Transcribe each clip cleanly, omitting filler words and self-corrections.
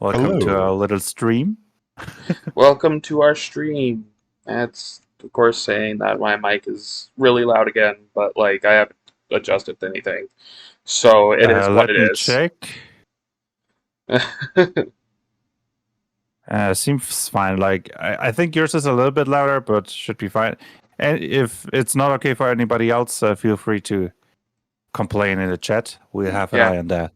Welcome to Hello. our little stream. Welcome to our stream. That's of course saying that my mic is really loud again, but like I haven't adjusted anything, so it is what Let it me is. check. Seems fine. Like I think yours is a little bit louder, but should be fine. And if it's not okay for anybody else, feel free to complain in the chat. We'll have an Yeah. eye on that.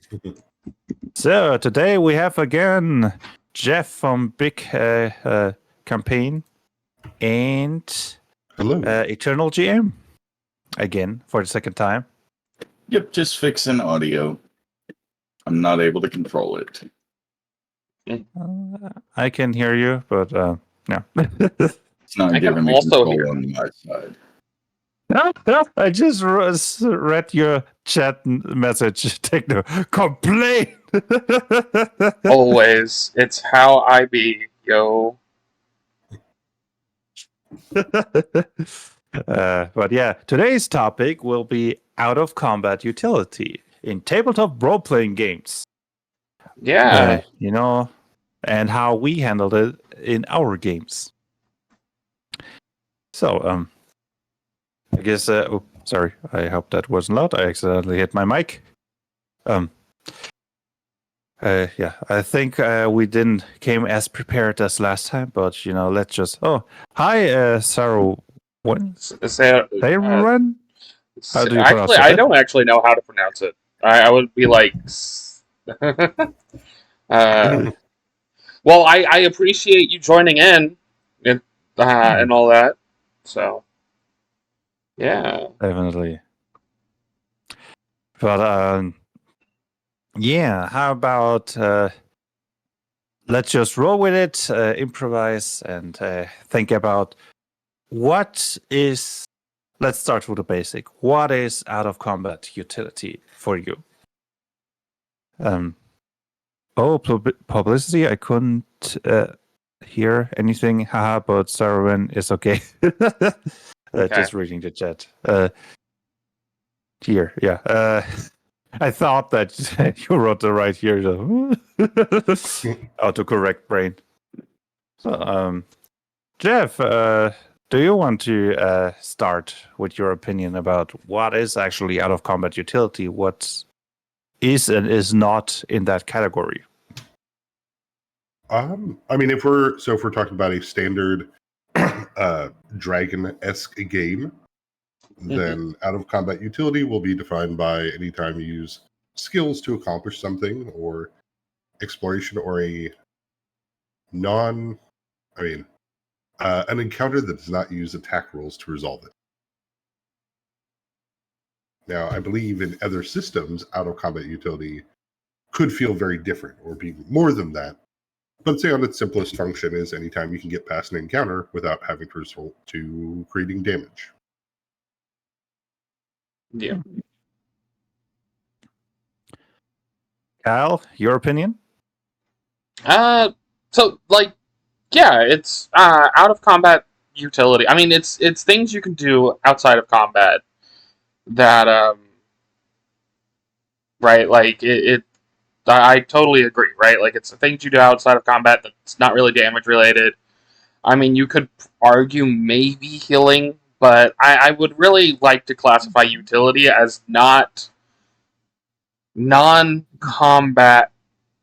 So today we have again Jeff from Big Campaign and Hello. Eternal GM again for the second time. Yep, just fixing audio. I'm not able to control it. I can hear you, but no. It's not I can giving me also control hear. on my side. No, I just read your chat message. Techno, complain. Always, it's how I be, yo. But yeah, today's topic will be out of combat utility in tabletop role playing games. Yeah. And how we handled it in our games. So, I guess. Sorry. I hope that wasn't loud. I accidentally hit my mic. Yeah, I think we didn't came as prepared as last time, but let's just. Oh, hi, Sarah. What? Sayron? How do you pronounce Actually, I it? don't actually know how to pronounce it. I would be like. Well, I appreciate you joining in and all that. So, yeah. Definitely. But yeah, how about let's just roll with it, improvise, and think about what is. Let's start with the basic. What is out of combat utility for you? Publicity. I couldn't hear anything. Haha, but Sarwin is okay. Okay. Just reading the chat. Here, yeah. I thought that you wrote the right here. Autocorrect brain. So, Jeff, do you want to start with your opinion about what is actually out of combat utility? What is and is not in that category? I mean, if we're talking about a standard dragon-esque game, then out of combat utility will be defined by any time you use skills to accomplish something, or exploration, or an encounter that does not use attack rolls to resolve it. Now, I believe in other systems, out of combat utility could feel very different or be more than that. But say on its simplest function is anytime you can get past an encounter without having to resort to creating damage. Yeah. Kyle, your opinion? So like, yeah, it's out of combat utility. I mean, it's things you can do outside of combat that right, like it I totally agree, right? Like it's the things you do outside of combat that's not really damage related. I mean, you could argue maybe healing, but I would really like to classify utility as not non-combat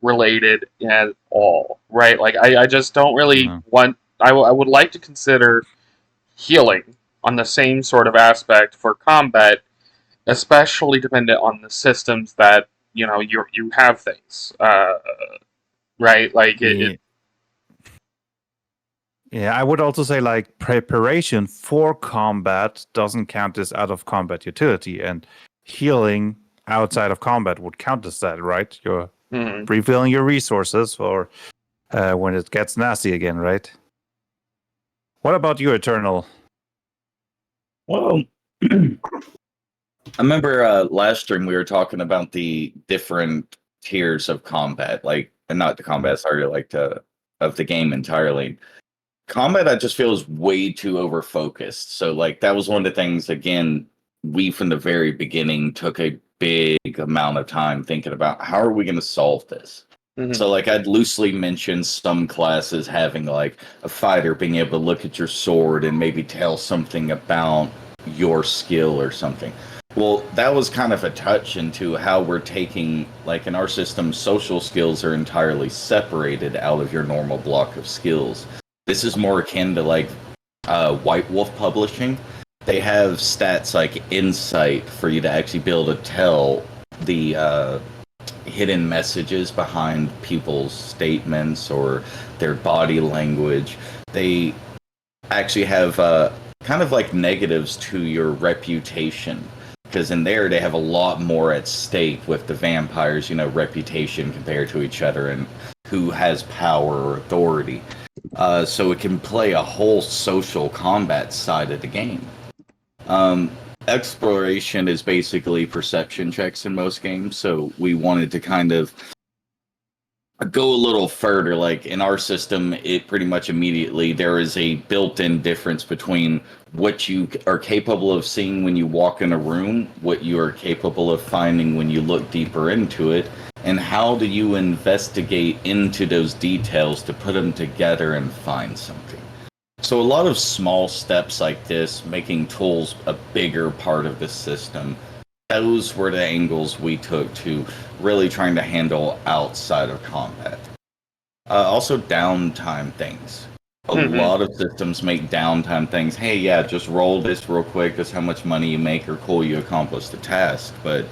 related at all, right? Like I just don't really want. I would like to consider healing on the same sort of aspect for combat, especially dependent on the systems that you have things, right? Like Yeah, I would also say like preparation for combat doesn't count as out of combat utility, and healing outside of combat would count as that, right? You're refilling your resources for when it gets nasty again, right? What about you, Eternal? Well, I remember last stream we were talking about the different tiers of combat, like, and not the combat, sorry, like of the game entirely. Combat, I just feel, is way too over focused. So, like, that was one of the things. Again, we from the very beginning took a big amount of time thinking about how are we going to solve this. So, like, I'd loosely mention some classes having, like, a fighter being able to look at your sword and maybe tell something about your skill or something. Well, that was kind of a touch into how we're taking, like, in our system, social skills are entirely separated out of your normal block of skills. This is more akin to, like, White Wolf Publishing. They have stats like insight for you to actually be able to tell the hidden messages behind people's statements or their body language. They actually have kind of like negatives to your reputation, because in there they have a lot more at stake with the vampires, reputation compared to each other and who has power or authority. So it can play a whole social combat side of the game. Exploration is basically perception checks in most games, so we wanted to kind of go a little further. Like in our system, it pretty much immediately there is a built-in difference between what you are capable of seeing when you walk in a room, what you are capable of finding when you look deeper into it, and how do you investigate into those details to put them together and find something. So a lot of small steps like this, making tools a bigger part of the system, those were the angles we took to really trying to handle outside of combat. Also, downtime things. A lot of systems make downtime things. Hey, yeah, just roll this real quick. That's how much money you make, or cool, you accomplished the task. But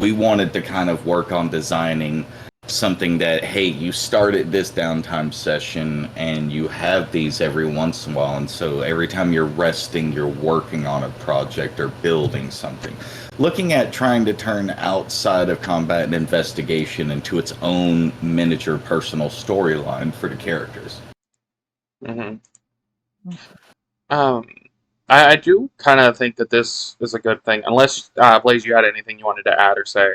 we wanted to kind of work on designing something that, hey, you started this downtime session and you have these every once in a while, and so every time you're resting, you're working on a project or building something. Looking at trying to turn outside of combat and investigation into its own miniature personal storyline for the characters. I do kind of think that this is a good thing, unless, Blaze, you had anything you wanted to add or say.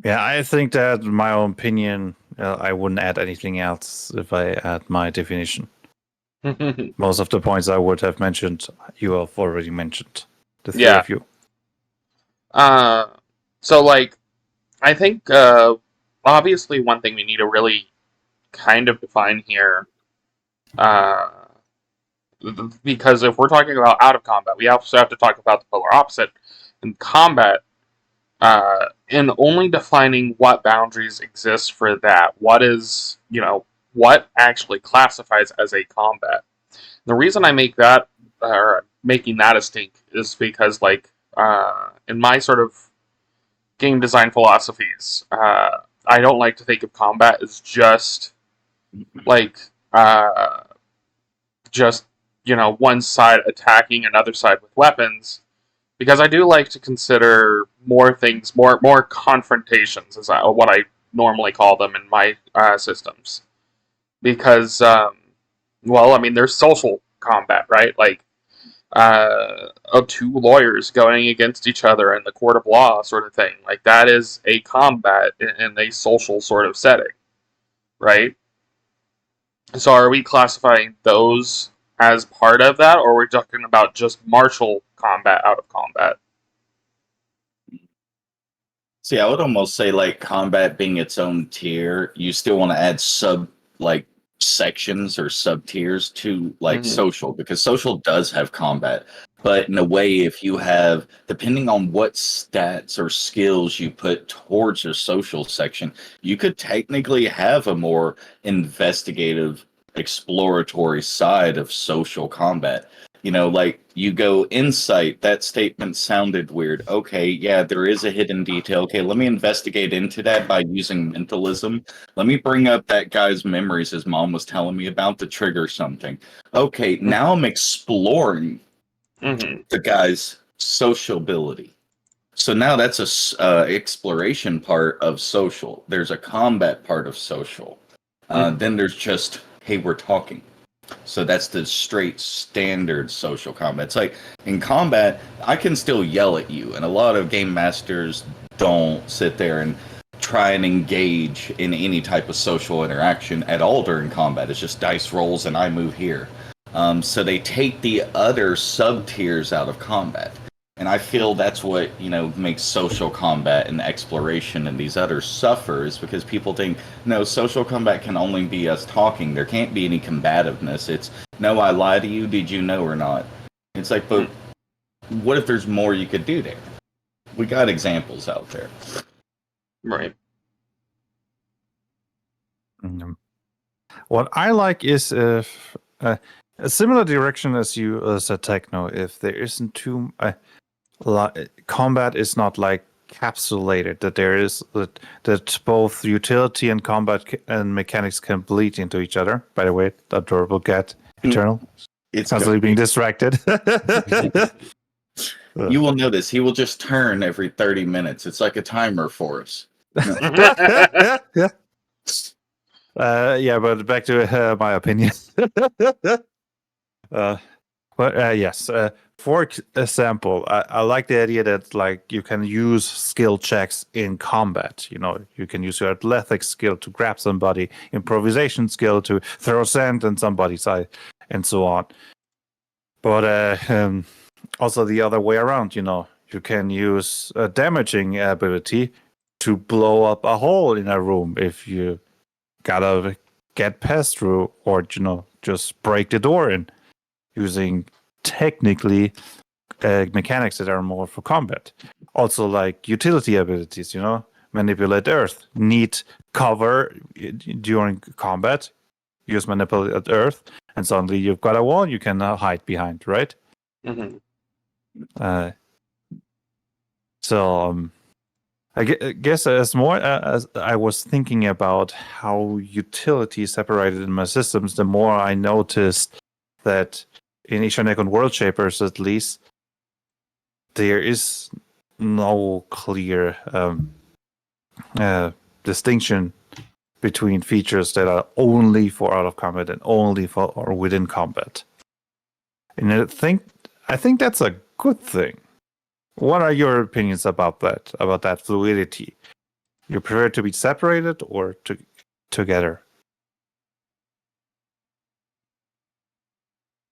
Yeah, I think that, in my own opinion, I wouldn't add anything else if I add my definition. Most of the points I would have mentioned, you have already mentioned. The three of you. So, like, I think, obviously one thing we need to really kind of define here, because if we're talking about out of combat, we also have to talk about the polar opposite. In combat, and only defining what boundaries exist for that. What is, what actually classifies as a combat. The reason I make that, or making that a stink, is because, like, in my sort of game design philosophies, I don't like to think of combat as just, like, one side attacking another side with weapons. Because I do like to consider more things, more confrontations, is what I normally call them in my systems. Because, there's social combat, right? Like, two lawyers going against each other in the court of law sort of thing. Like, that is a combat in a social sort of setting, right? So are we classifying those as part of that, or are we talking about just martial combat out of combat? See, I would almost say, like, combat being its own tier, you still want to add sections or sub tiers to, like, social, because social does have combat. But in a way, if you have, depending on what stats or skills you put towards your social section, you could technically have a more investigative, exploratory side of social combat. Like, you go insight, that statement sounded weird. Okay, yeah, there is a hidden detail. Okay, let me investigate into that by using mentalism. Let me bring up that guy's memories his mom was telling me about to trigger something. Okay, now I'm exploring the guy's sociability. So now that's a exploration part of social. There's a combat part of social. Then there's just, hey, we're talking. So that's the straight standard social combat. It's like, in combat, I can still yell at you, and a lot of game masters don't sit there and try and engage in any type of social interaction at all during combat. It's just dice rolls and I move here. So they take the other sub-tiers out of combat. And I feel that's what, makes social combat and exploration and these others suffer, is because people think, no, social combat can only be us talking. There can't be any combativeness. It's, no, I lied to you. Did you know or not? It's like, but what if there's more you could do there? We got examples out there. Right. What I like is if a similar direction as you said, Techno. If there isn't too combat is not like capsulated, that there is that both utility and combat and mechanics can bleed into each other. By the way, that adorable cat, Eternal, It's constantly being distracted. You will notice he will just turn every 30 minutes. It's like a timer for us. Yeah. But back to my opinion. Yes. For example, I like the idea that like you can use skill checks in combat. You can use your athletics skill to grab somebody, improvisation skill to throw sand on somebody's side, and so on. But also the other way around. You can use a damaging ability to blow up a hole in a room if you gotta get past through, or just break the door in, using technically mechanics that are more for combat. Also, like utility abilities, manipulate earth, need cover during combat, use manipulate earth, and suddenly you've got a wall you can hide behind, right? Mm-hmm. I guess as more as I was thinking about how utility is separated in my systems, the more I noticed that in Ishanekon World Shapers, at least, there is no clear distinction between features that are only for out of combat and only for or within combat. And I think that's a good thing. What are your opinions about that fluidity? You prefer to be separated or together?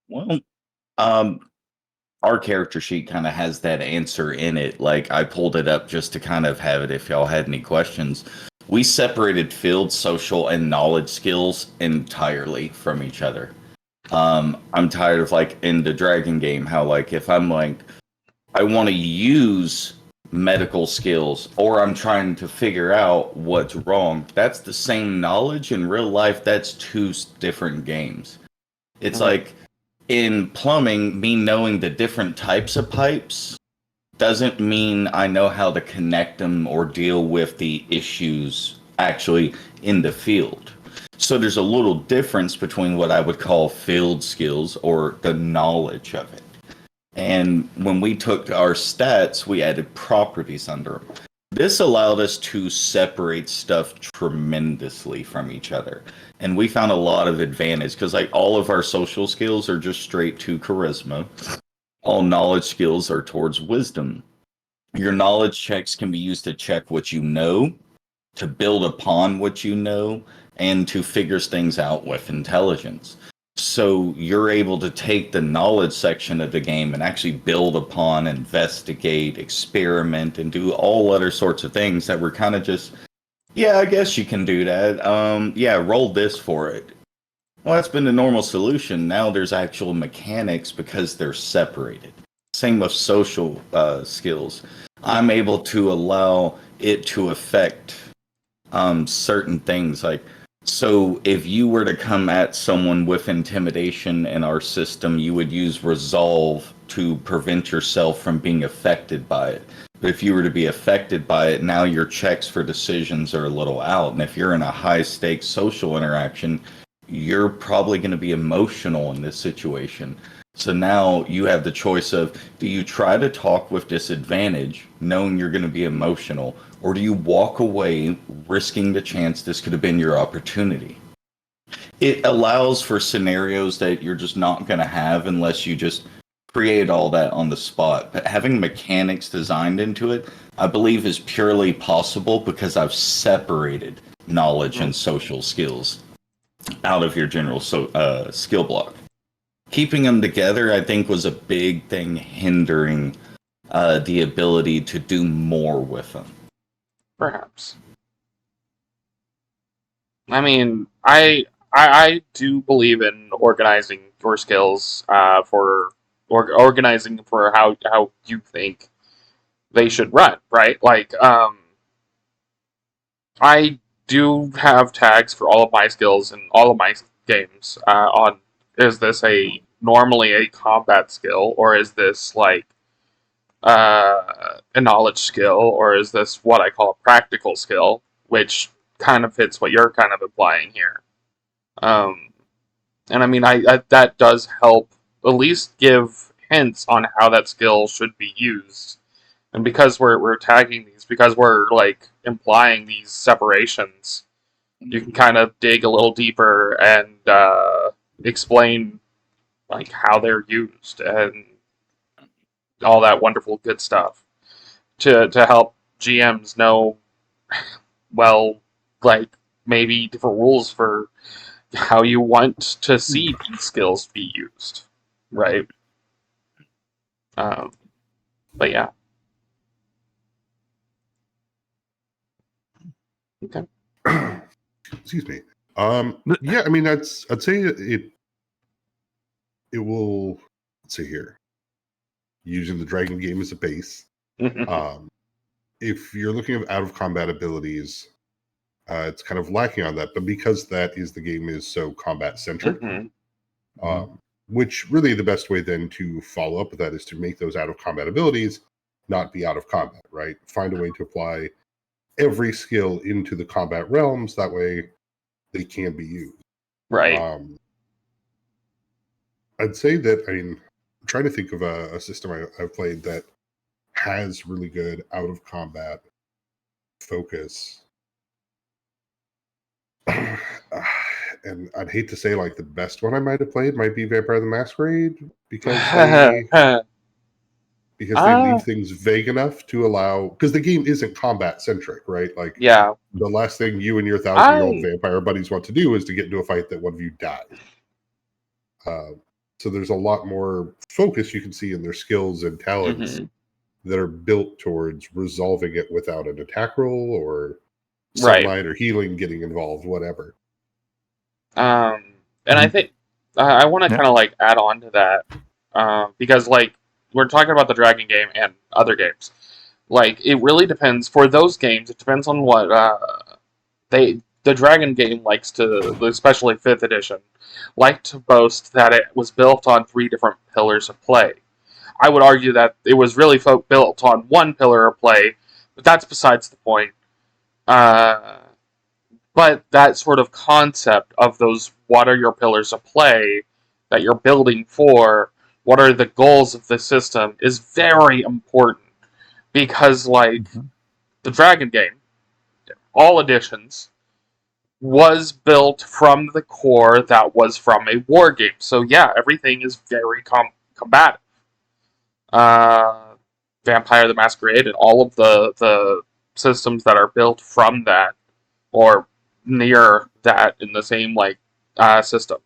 Well, our character sheet kind of has that answer in it. Like, I pulled it up just to kind of have it if y'all had any questions. We separated field, social, and knowledge skills entirely from each other. I'm tired of, like, in the Dragon game, how, like, if I'm like, I want to use medical skills, or I'm trying to figure out what's wrong, that's the same knowledge. In real life, that's two different games. It's like, in plumbing, me knowing the different types of pipes doesn't mean I know how to connect them or deal with the issues actually in the field. So there's a little difference between what I would call field skills or the knowledge of it. And when we took our stats, we added properties under them. This allowed us to separate stuff tremendously from each other. And we found a lot of advantage because, like, all of our social skills are just straight to charisma. All knowledge skills are towards wisdom. Your knowledge checks can be used to check what you know, to build upon what you know, and to figure things out with intelligence. So you're able to take the knowledge section of the game and actually build upon, investigate, experiment, and do all other sorts of things that were kind of just, yeah, I guess you can do that. Yeah, roll this for it. Well, that's been the normal solution. Now there's actual mechanics because they're separated. Same with social skills. I'm able to allow it to affect certain things. Like, so if you were to come at someone with intimidation in our system, you would use resolve to prevent yourself from being affected by it. But if you were to be affected by it, now your checks for decisions are a little out. And if you're in a high stakes social interaction, you're probably going to be emotional in this situation. So now you have the choice of, do you try to talk with disadvantage, knowing you're going to be emotional, or do you walk away risking the chance this could have been your opportunity? It allows for scenarios that you're just not going to have unless you just create all that on the spot. But having mechanics designed into it, I believe, is purely possible because I've separated knowledge and social skills out of your general skill block. Keeping them together, I think, was a big thing hindering the ability to do more with them. Perhaps. I mean, I do believe in organizing your skills for organizing for how you think they should run, right? Like, I do have tags for all of my skills in all of my games. On is this normally a combat skill, or is this like a knowledge skill, or is this what I call a practical skill, which kind of fits what you're kind of implying here. And I mean, I that does help at least give hints on how that skill should be used. And because we're tagging these, because we're like implying these separations, you can kind of dig a little deeper and explain like how they're used and all that wonderful good stuff to help GMs know, well, like maybe different rules for how you want to see these skills be used, right? But yeah. Okay. Excuse me. Yeah, I mean I'd say it will, let's see here. Using the dragon game as a base. If you're looking at out of combat abilities, it's kind of lacking on that, but because the game is so combat centric, which really the best way then to follow up with that is to make those out of combat abilities not be out of combat, right? Find a way to apply every skill into the combat realms. That way they can be used. Right. I'd say that, I mean, I'm trying to think of a system I've played that has really good out of combat focus. And I'd hate to say like the best one I might have played might be Vampire the Masquerade because they leave things vague enough to allow, because the game isn't combat centric, right? Like, yeah, the last thing you and your 1,000-year-old vampire buddies want to do is to get into a fight that one of you dies. So there's a lot more focus you can see in their skills and talents that are built towards resolving it without an attack roll or sunlight or healing getting involved, whatever. And I think I want to kind of like add on to that because like we're talking about the Dragon game and other games. Like it really depends for those games. It depends on what the Dragon game likes to, especially 5th edition, like to boast that it was built on 3 different pillars of play. I would argue that it was really built on 1 pillar of play, but that's besides the point. But that sort of concept of those, what are your pillars of play that you're building for, what are the goals of the system, is very important. Because, like, the Dragon game, all editions, was built from the core that was from a war game. So yeah, everything is very combative. Vampire the Masquerade and all of the systems that are built from that, or near that in the same like system,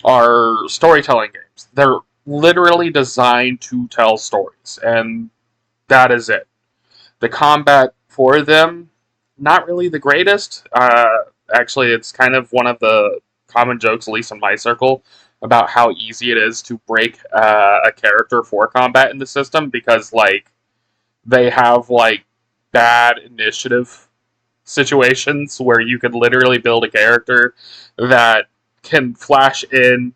are storytelling games. They're literally designed to tell stories, and that is it. The combat for them, not really the greatest. Actually, it's kind of one of the common jokes, at least in my circle, about how easy it is to break a character for combat in the system, because like they have like bad initiative situations where you could literally build a character that can flash in,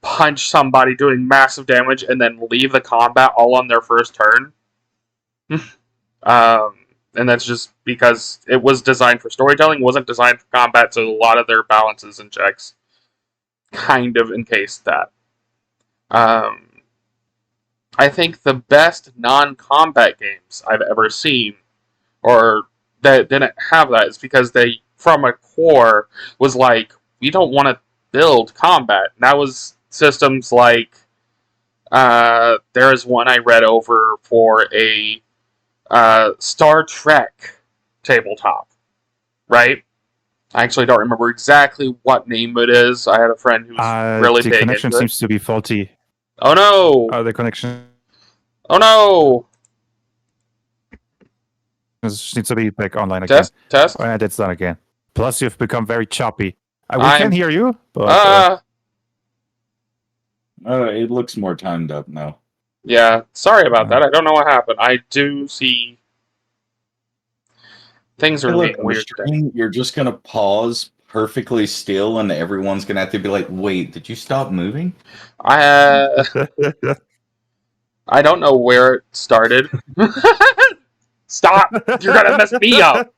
punch somebody doing massive damage, and then leave the combat all on their first turn. And that's just because it was designed for storytelling, wasn't designed for combat, so a lot of their balances and checks kind of encased that. I think the best non-combat games I've ever seen, or that didn't have that, is because they, from a core, was like, we don't want to build combat. And that was systems like, there is one I read over for a Star Trek tabletop, right? I actually don't remember exactly what name it is. I had a friend who was really big into it. The connection seems to be faulty. Oh no! The connection. Oh no! This needs to be back online again. Test. And it's done again. Plus, you've become very choppy. We I'm- can hear you, but It looks more timed up now. Yeah, sorry about that. I don't know what happened. I do see things are Hey, look, being on the weird today. stream, you're just gonna pause perfectly still, and everyone's gonna have to be like, "Wait, did you stop moving?" I don't know where it started. Stop! You're gonna mess me up.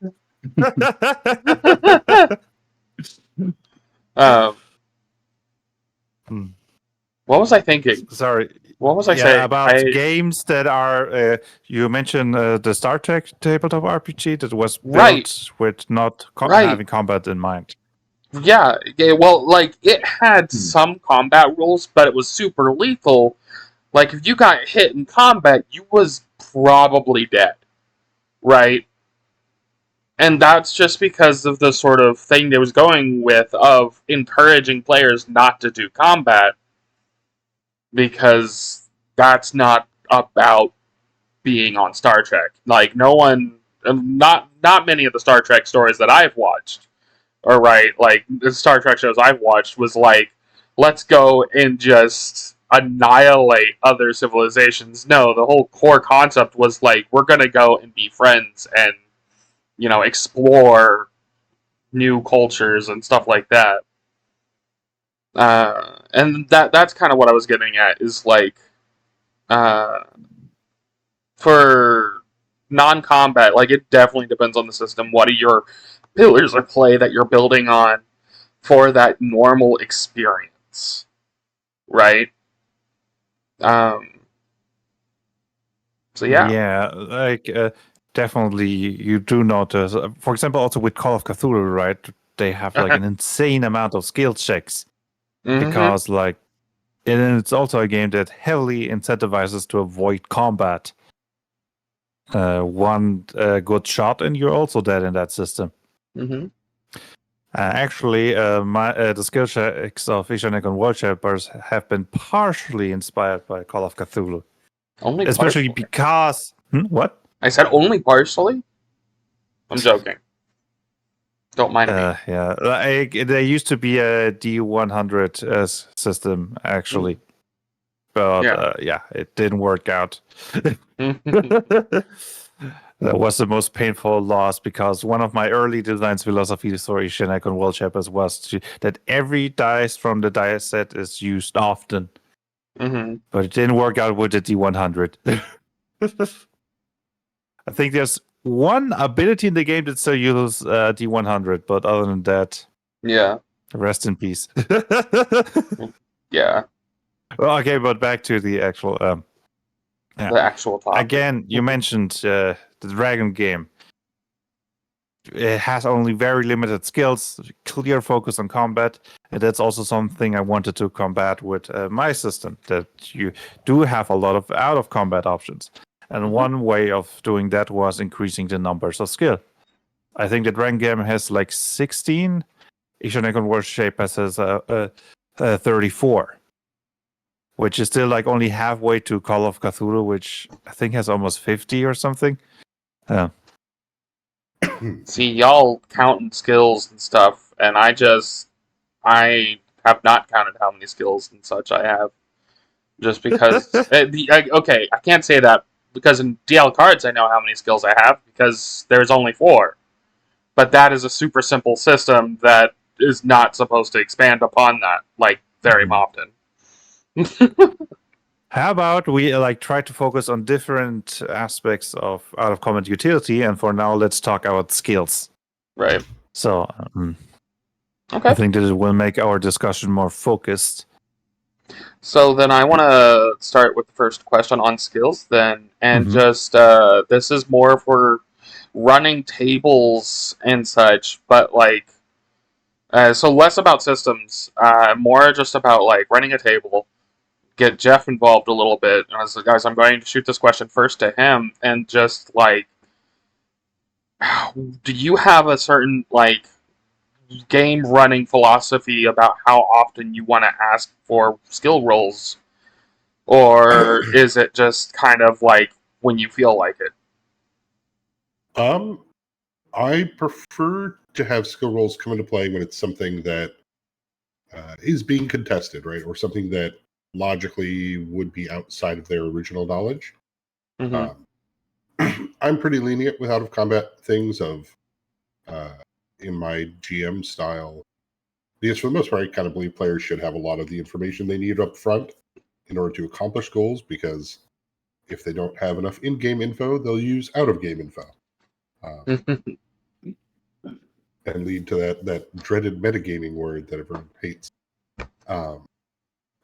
What was I thinking? Sorry. What was I saying? About games that are. You mentioned the Star Trek tabletop RPG that was built with not having combat in mind. Yeah, well, like, it had some combat rules, but it was super lethal. Like, if you got hit in combat, you was probably dead. Right? And that's just because of the sort of thing they was going with of encouraging players not to do combat. Because that's not about being on Star Trek. Like, no one... Not many of the Star Trek stories that I've watched or right, like the Star Trek shows I've watched was like, let's go and just annihilate other civilizations. No, the whole core concept was like, we're gonna go and be friends and, you know, explore new cultures and stuff like that. And that's kind of what I was getting at, is like, for non-combat, like, it definitely depends on the system. What are your pillars of play that you're building on for that normal experience, right? So yeah. Yeah, like definitely you do notice. For example, also with Call of Cthulhu, right? They have like an insane amount of skill checks because like, and it's also a game that heavily incentivizes to avoid combat. One good shot and you're also dead in that system. Actually, the skill checks of Ishanek and World Shapers have been partially inspired by Call of Cthulhu. Only especially partially. Because... what? I said only partially? I'm joking. Don't mind me. Yeah, like, there used to be a D100 system, actually. But yeah, it didn't work out. That was the most painful loss, because one of my early design philosophies for Ishanek and World Shapers was that every dice from the dice set is used often. But it didn't work out with the D100. I think there's one ability in the game that still uses D100, but other than that, yeah. Rest in peace. Yeah. Well, okay, but back to the actual. The actual topic. Again, you mentioned the Dragon game. It has only very limited skills, clear focus on combat, and that's also something I wanted to combat with my system, that you do have a lot of out-of-combat options. And one way of doing that was increasing the numbers of skill. I think the Dragon game has like 16. Ishanek World Shape has 34. Which is still like only halfway to Call of Cthulhu, which I think has almost 50 or something. See, y'all counting skills and stuff, and I have not counted how many skills and such I have. Just because... okay, I can't say that, because in DL cards I know how many skills I have, because there's only 4. But that is a super simple system that is not supposed to expand upon that, like, very often. How about we try to focus on different aspects of out-of-combat utility, and for now, let's talk about skills. Right. So, okay. I think that it will make our discussion more focused. So then I want to start with the first question on skills then, and just, this is more for running tables and such, but like, so less about systems, more just about like running a table, get Jeff involved a little bit. And I was like, guys, I'm going to shoot this question first to him, and just like, do you have a certain like game running philosophy about how often you want to ask for skill rolls, or is it just kind of like when you feel like it? I prefer to have skill rolls come into play when it's something that is being contested, right? Or something that logically would be outside of their original knowledge. Mm-hmm. I'm pretty lenient with out of combat things in my GM style, because for the most part, I kind of believe players should have a lot of the information they need up front in order to accomplish goals, because if they don't have enough in-game info, they'll use out-of-game info. And lead to that dreaded metagaming word that everyone hates.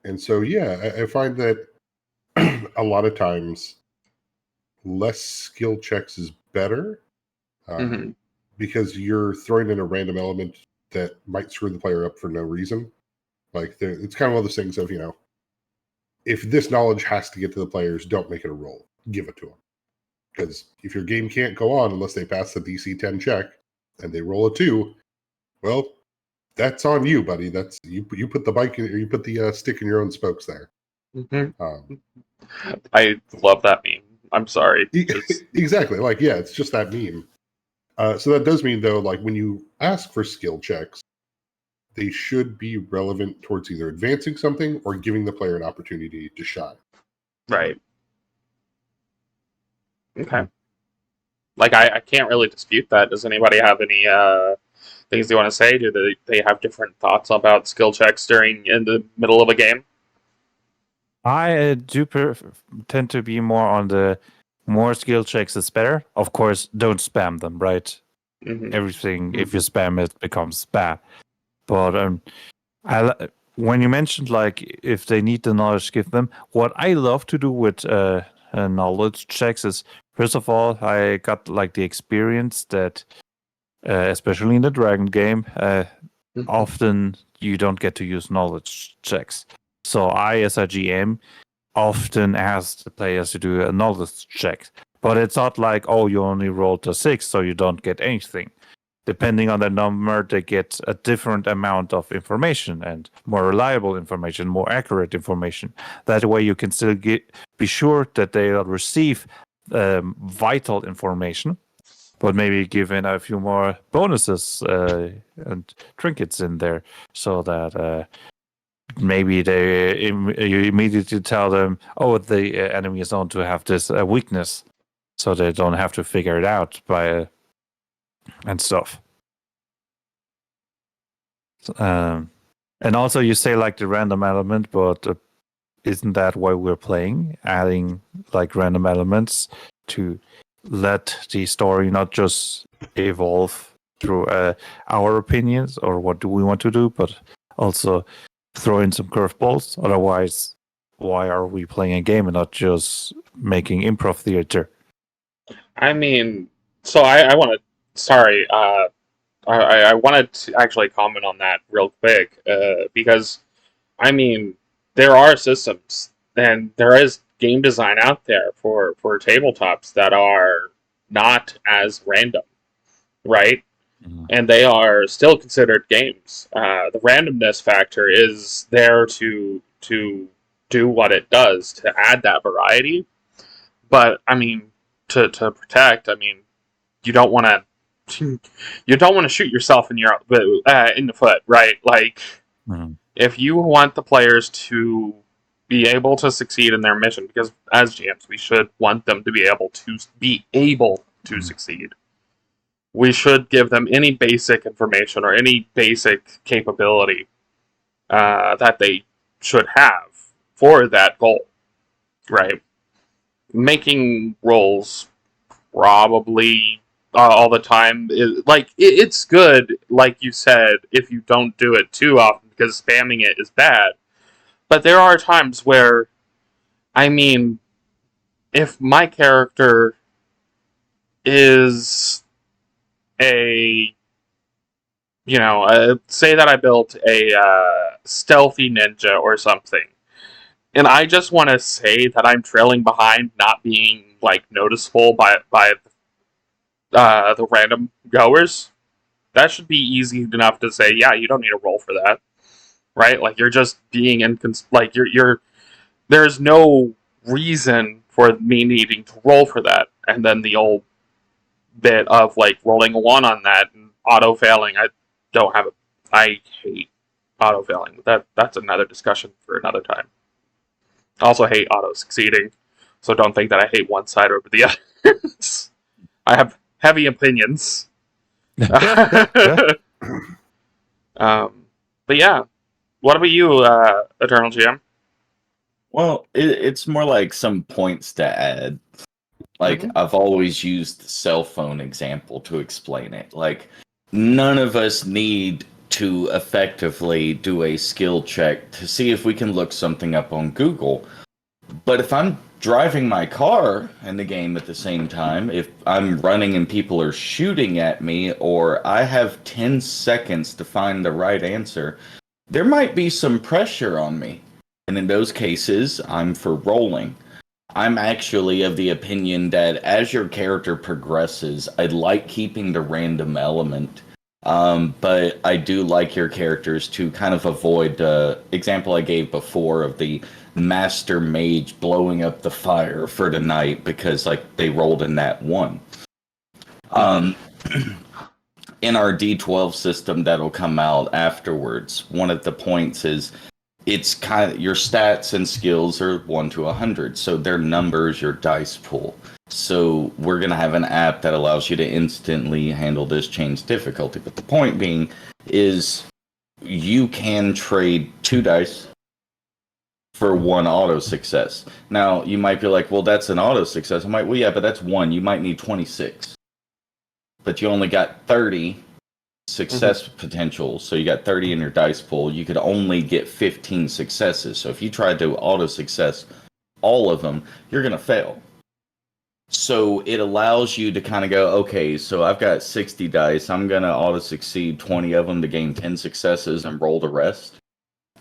And so, yeah, I find that a lot of times less skill checks is better because you're throwing in a random element that might screw the player up for no reason. Like, it's kind of one of those things of, if this knowledge has to get to the players, don't make it a roll. Give it to them. Because if your game can't go on unless they pass the DC 10 check and they roll a 2, well, that's on you, buddy. That's you put the bike, or you put the stick in your own spokes there. I love that meme. I'm sorry. Exactly. Like, yeah, it's just that meme. So that does mean, though, like when you ask for skill checks, they should be relevant towards either advancing something or giving the player an opportunity to shine. Right. Okay. Like, I can't really dispute that. Does anybody have any things they want to say? Do they have different thoughts about skill checks in the middle of a game? I do tend to be more on the more skill checks is better. Of course, don't spam them, right? Mm-hmm. Everything, if you spam it, becomes bad. But when you mentioned, like, if they need the knowledge, give them. What I love to do with knowledge checks is, first of all, I got like the experience that, especially in the Dragon game, often you don't get to use knowledge checks. So I, as a GM, often ask the players to do a knowledge check. But it's not like, oh, you only rolled a 6, so you don't get anything. Depending on the number, they get a different amount of information, and more reliable information, more accurate information. That way you can still be sure that they'll receive vital information, but maybe give in a few more bonuses and trinkets in there, so that maybe you immediately tell them, oh, the enemy is known to have this weakness, so they don't have to figure it out and stuff. And also, you say like the random element, but isn't that why we're playing? Adding like random elements to let the story not just evolve through our opinions or what do we want to do, but also throw in some curveballs. Otherwise, why are we playing a game and not just making improv theater? I mean, so I want to. Sorry, I wanted to actually comment on that real quick because, I mean, there are systems and there is game design out there for tabletops that are not as random, right? Mm-hmm. And they are still considered games. The randomness factor is there to do what it does, to add that variety. But I mean, to protect, I mean, you don't want to shoot yourself in the foot, right? Like, if you want the players to be able to succeed in their mission, because as GMs, we should want them to be able to succeed. We should give them any basic information or any basic capability that they should have for that goal, right? Making rolls probably all the time it's good, like you said, if you don't do it too often, because spamming it is bad. But there are times where, I mean, if my character is say that I built a stealthy ninja or something, and I just want to say that I'm trailing behind, not being like noticeable by the random goers, that should be easy enough to say, yeah, you don't need a roll for that, right? Like, you're just being there's no reason for me needing to roll for that. And then the old bit of like rolling a 1 on that and auto failing. I don't have it. I hate auto failing. That's another discussion for another time. I also hate auto succeeding, so don't think that I hate one side over the other. I have heavy opinions. But yeah, what about you, Eternal GM? Well, it's more like some points to add. Like, I've always used the cell phone example to explain it. Like, none of us need to effectively do a skill check to see if we can look something up on Google. But if I'm driving my car in the game at the same time, if I'm running and people are shooting at me, or I have 10 seconds to find the right answer, there might be some pressure on me. And in those cases, I'm for rolling. I'm actually of the opinion that as your character progresses, I like keeping the random element. But I do like your characters to kind of avoid the example I gave before of the master mage blowing up the fire for the night because like they rolled in that 1. In our D12 system that'll come out afterwards, one of the points is it's kind of your stats and skills are 1 to 100, so their numbers, your dice pool. So we're gonna have an app that allows you to instantly handle this change difficulty. But the point being is you can trade 2 dice for 1 auto success. Now you might be like, well, that's an auto success. I'm like, well, yeah, but that's 1. You might need 26, but you only got 30 success potential, so you got 30 in your dice pool. You could only get 15 successes. So if you tried to auto success all of them, you're gonna fail. So it allows you to kind of go, okay, so I've got 60 dice. I'm gonna auto succeed 20 of them to gain 10 successes and roll the rest.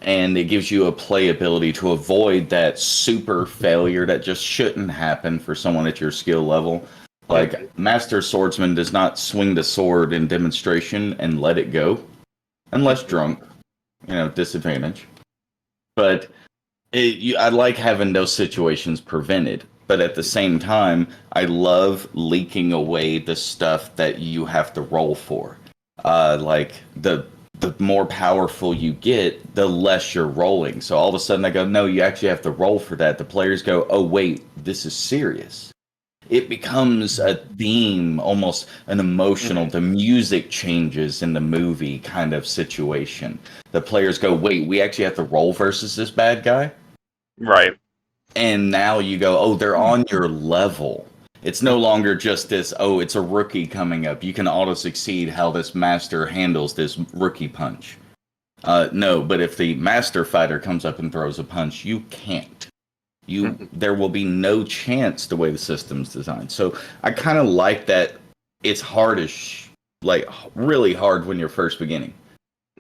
And it gives you a playability to avoid that super failure that just shouldn't happen for someone at your skill level. Like, Master Swordsman does not swing the sword in demonstration and let it go. Unless drunk. Disadvantage. But I like having those situations prevented. But at the same time, I love leaking away the stuff that you have to roll for. Like, the more powerful you get, the less you're rolling. So all of a sudden I go, no, you actually have to roll for that. The players go, oh, wait, this is serious. It becomes a theme, almost an emotional, the music changes in the movie kind of situation. The players go, wait, we actually have to roll versus this bad guy? Right. And now you go, oh, they're on your level. It's no longer just this, oh, it's a rookie coming up. You can auto-succeed how this master handles this rookie punch. No, but if the master fighter comes up and throws a punch, you can't. There will be no chance the way the system's designed. So I kind of like that it's hardish, like really hard when you're first beginning.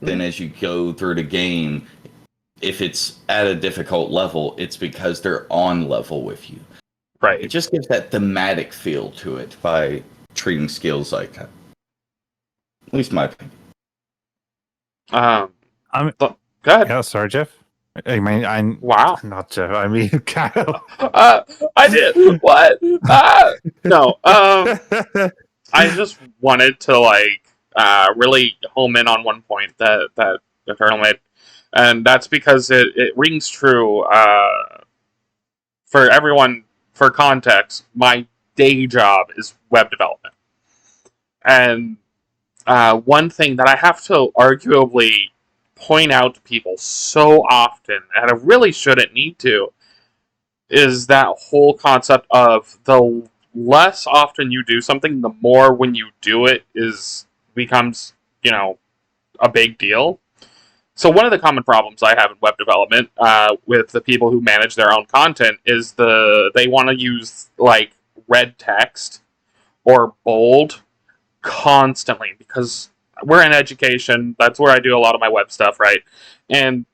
Then as you go through the game, if it's at a difficult level, it's because they're on level with you. Right. It just gives that thematic feel to it by treating skills like that. At least my opinion. Go ahead. Yeah, sorry, Jeff. I mean, Wow. Not Jeff. I mean, Kyle. I did. What? No. I just wanted to really home in on one point that Eternal made, and that's because it rings true. For everyone, for context, my day job is web development, and one thing that I have to arguably point out to people so often, and I really shouldn't need to, is that whole concept of the less often you do something, the more when you do it becomes, a big deal. So one of the common problems I have in web development with the people who manage their own content is they want to use like red text or bold constantly because we're in education. That's where I do a lot of my web stuff, right? And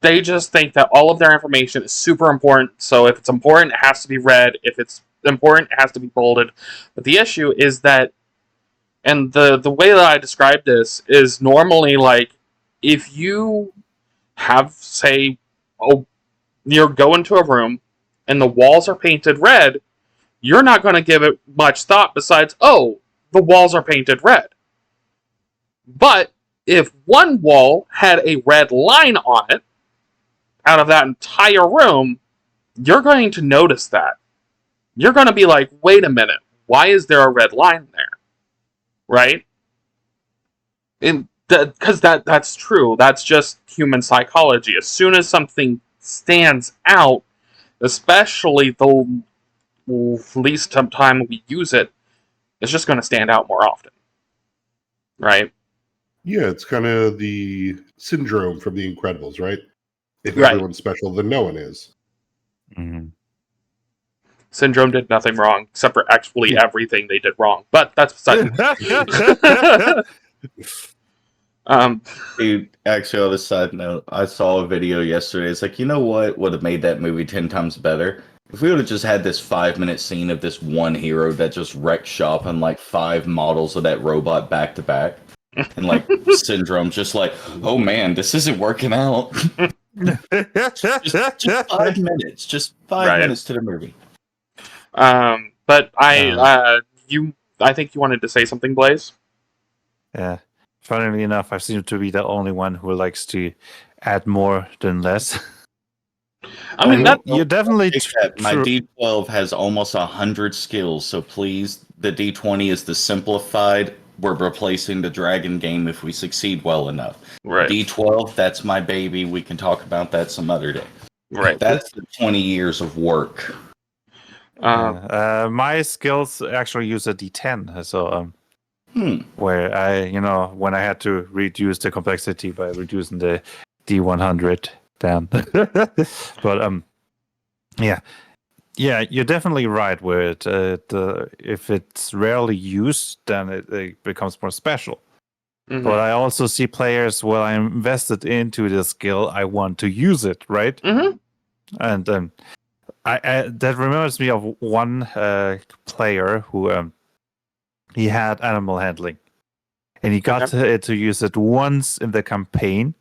they just think that all of their information is super important. So if it's important, it has to be red. If it's important, it has to be bolded. But the issue is that, and the way that I describe this is normally like, if you have, say, you're going to a room and the walls are painted red, you're not going to give it much thought besides, oh, the walls are painted red. But if one wall had a red line on it, out of that entire room, you're going to notice that. You're going to be like, wait a minute, why is there a red line there? Right? Because that's true. That's just human psychology. As soon as something stands out, especially the least time we use it, it's just going to stand out more often. Right? Yeah, it's kind of the syndrome from The Incredibles, right? If Right. everyone's special, then no one is. Mm-hmm. Syndrome did nothing wrong, except for actually everything they did wrong. But that's beside Dude, actually, on a side note, I saw a video yesterday. It's like, you know what would have made that movie 10 times better? If we would have just had this 5-minute scene of this one hero that just wrecked shop and like 5 models of that robot back to back. And like Syndrome just like, oh man, this isn't working out. just 5 minutes. Just 5 minutes to the movie. But I think you wanted to say something, Blaze? Yeah. Funnily enough, I seem to be the only one who likes to add more than less. I mean, you're definitely my D12 has almost 100 skills, so please, the D20 is the simplified. We're replacing the dragon game if we succeed well enough. Right. D12, that's my baby. We can talk about that some other day. Right. That's the 20 years of work. My skills actually use a D10, so where I, when I had to reduce the complexity by reducing the D100 down. But yeah, you're definitely right. Where if it's rarely used, then it becomes more special. Mm-hmm. But I also see players where I'm invested into the skill, I want to use it, right? Mm-hmm. And I that reminds me of one player who he had animal handling, and he got to use it once in the campaign,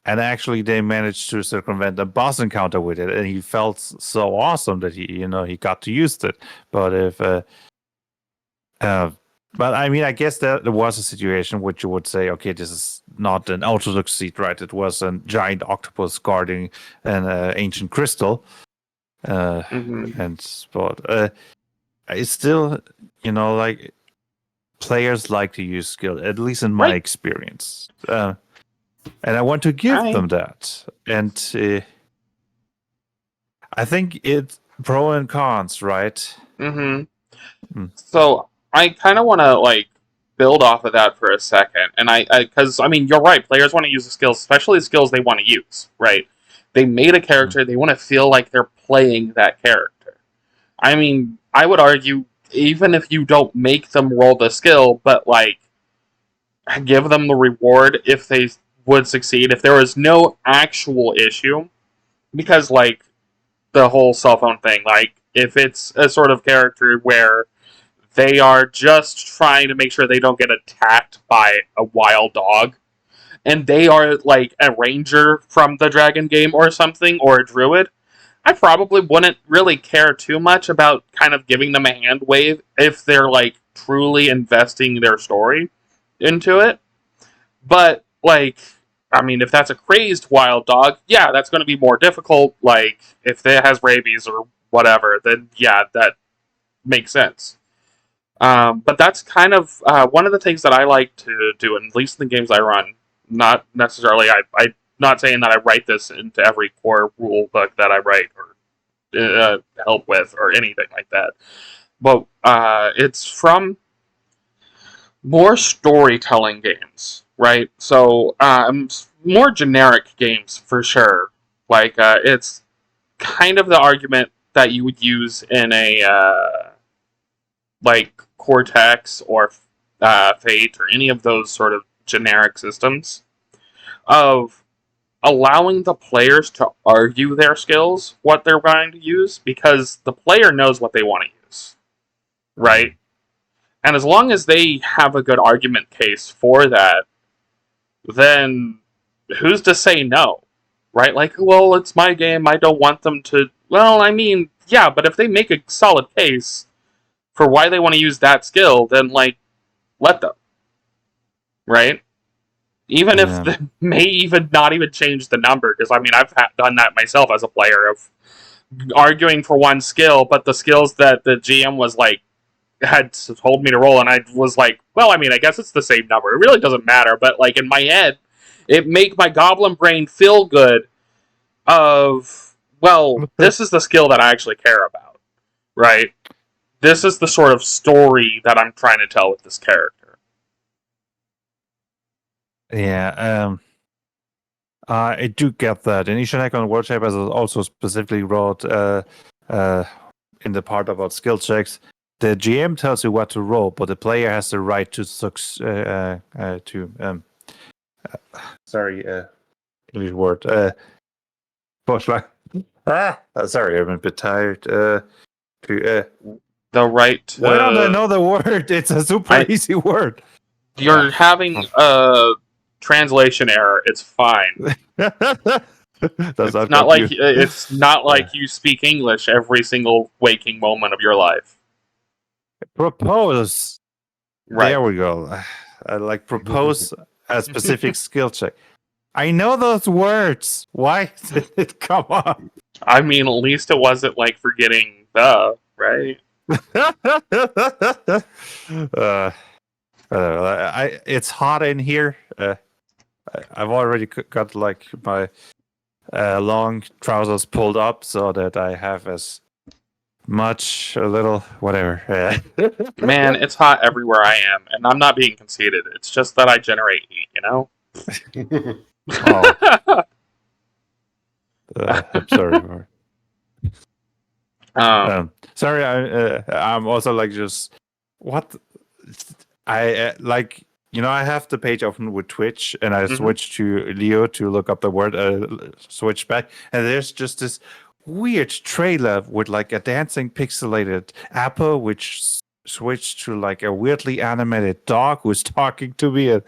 and actually they managed to circumvent a boss encounter with it, and he felt so awesome that he got to use it. But but I mean, I guess there was a situation which you would say, okay, this is not an orthodox seed, right? It was a giant octopus guarding an ancient crystal. But it's still, like players like to use skill, at least in my experience, and I want to give them that. And I think it's pro and cons, right? Mm-hmm. So I kind of want to build off of that for a second, and because I mean, you're right. Players want to use the skills, especially the skills they want to use, right? They made a character, they want to feel like they're playing that character. I mean, I would argue, even if you don't make them roll the skill, but give them the reward if they would succeed, if there was no actual issue, because the whole cell phone thing, if it's a sort of character where they are just trying to make sure they don't get attacked by a wild dog, and they are a ranger from the dragon game or something, or a druid, I probably wouldn't really care too much about kind of giving them a hand wave if they're truly investing their story into it. But I mean, if that's a crazed wild dog, yeah, that's going to be more difficult. If it has rabies or whatever, then yeah, that makes sense. But that's kind of one of the things that I like to do, at least in the games I run. Not necessarily, I'm not saying that I write this into every core rule book that I write or help with or anything like that. But it's from more storytelling games, right? So more generic games for sure. It's kind of the argument that you would use in a Cortex or Fate or any of those sort of generic systems of allowing the players to argue their skills, what they're going to use, because the player knows what they want to use, right? And as long as they have a good argument case for that, then who's to say no, right? Well, it's my game, I don't want them to... Well, I mean, yeah, but if they make a solid case, for why they want to use that skill, then like let them, right? Even if they may even not even change the number, because I mean I've done that myself as a player of arguing for one skill, but the skills that the GM was like had told me to roll, and I was like, well, I mean, I guess it's the same number. It really doesn't matter, but like in my head, it make my goblin brain feel good. Of well, this is the skill that I actually care about, right? This is the sort of story that I'm trying to tell with this character. Yeah, I do get that. And Ishaneko World Shape has also specifically wrote in the part about skill checks, the GM tells you what to roll, but the player has the right to English word. Sorry, I'm a bit tired. The right. Why don't I know the word? It's a super easy word. You're having a translation error. It's fine. It's not like you speak English every single waking moment of your life. Propose. Right. There we go. I like propose a specific skill check. I know those words. Why did it come up? I mean, at least it wasn't like forgetting the, right? It's hot in here. I've already got like my long trousers pulled up so that I have as much, a little, whatever. Man, it's hot everywhere I am, and I'm not being conceited. It's just that I generate heat, you know? I'm sorry. Sorry, I'm also like just what I like. You know, I have the page open with Twitch, and I switched to Leo to look up the word. Switch back, and there's just this weird trailer with like a dancing pixelated apple, which switched to like a weirdly animated dog who's talking to me, and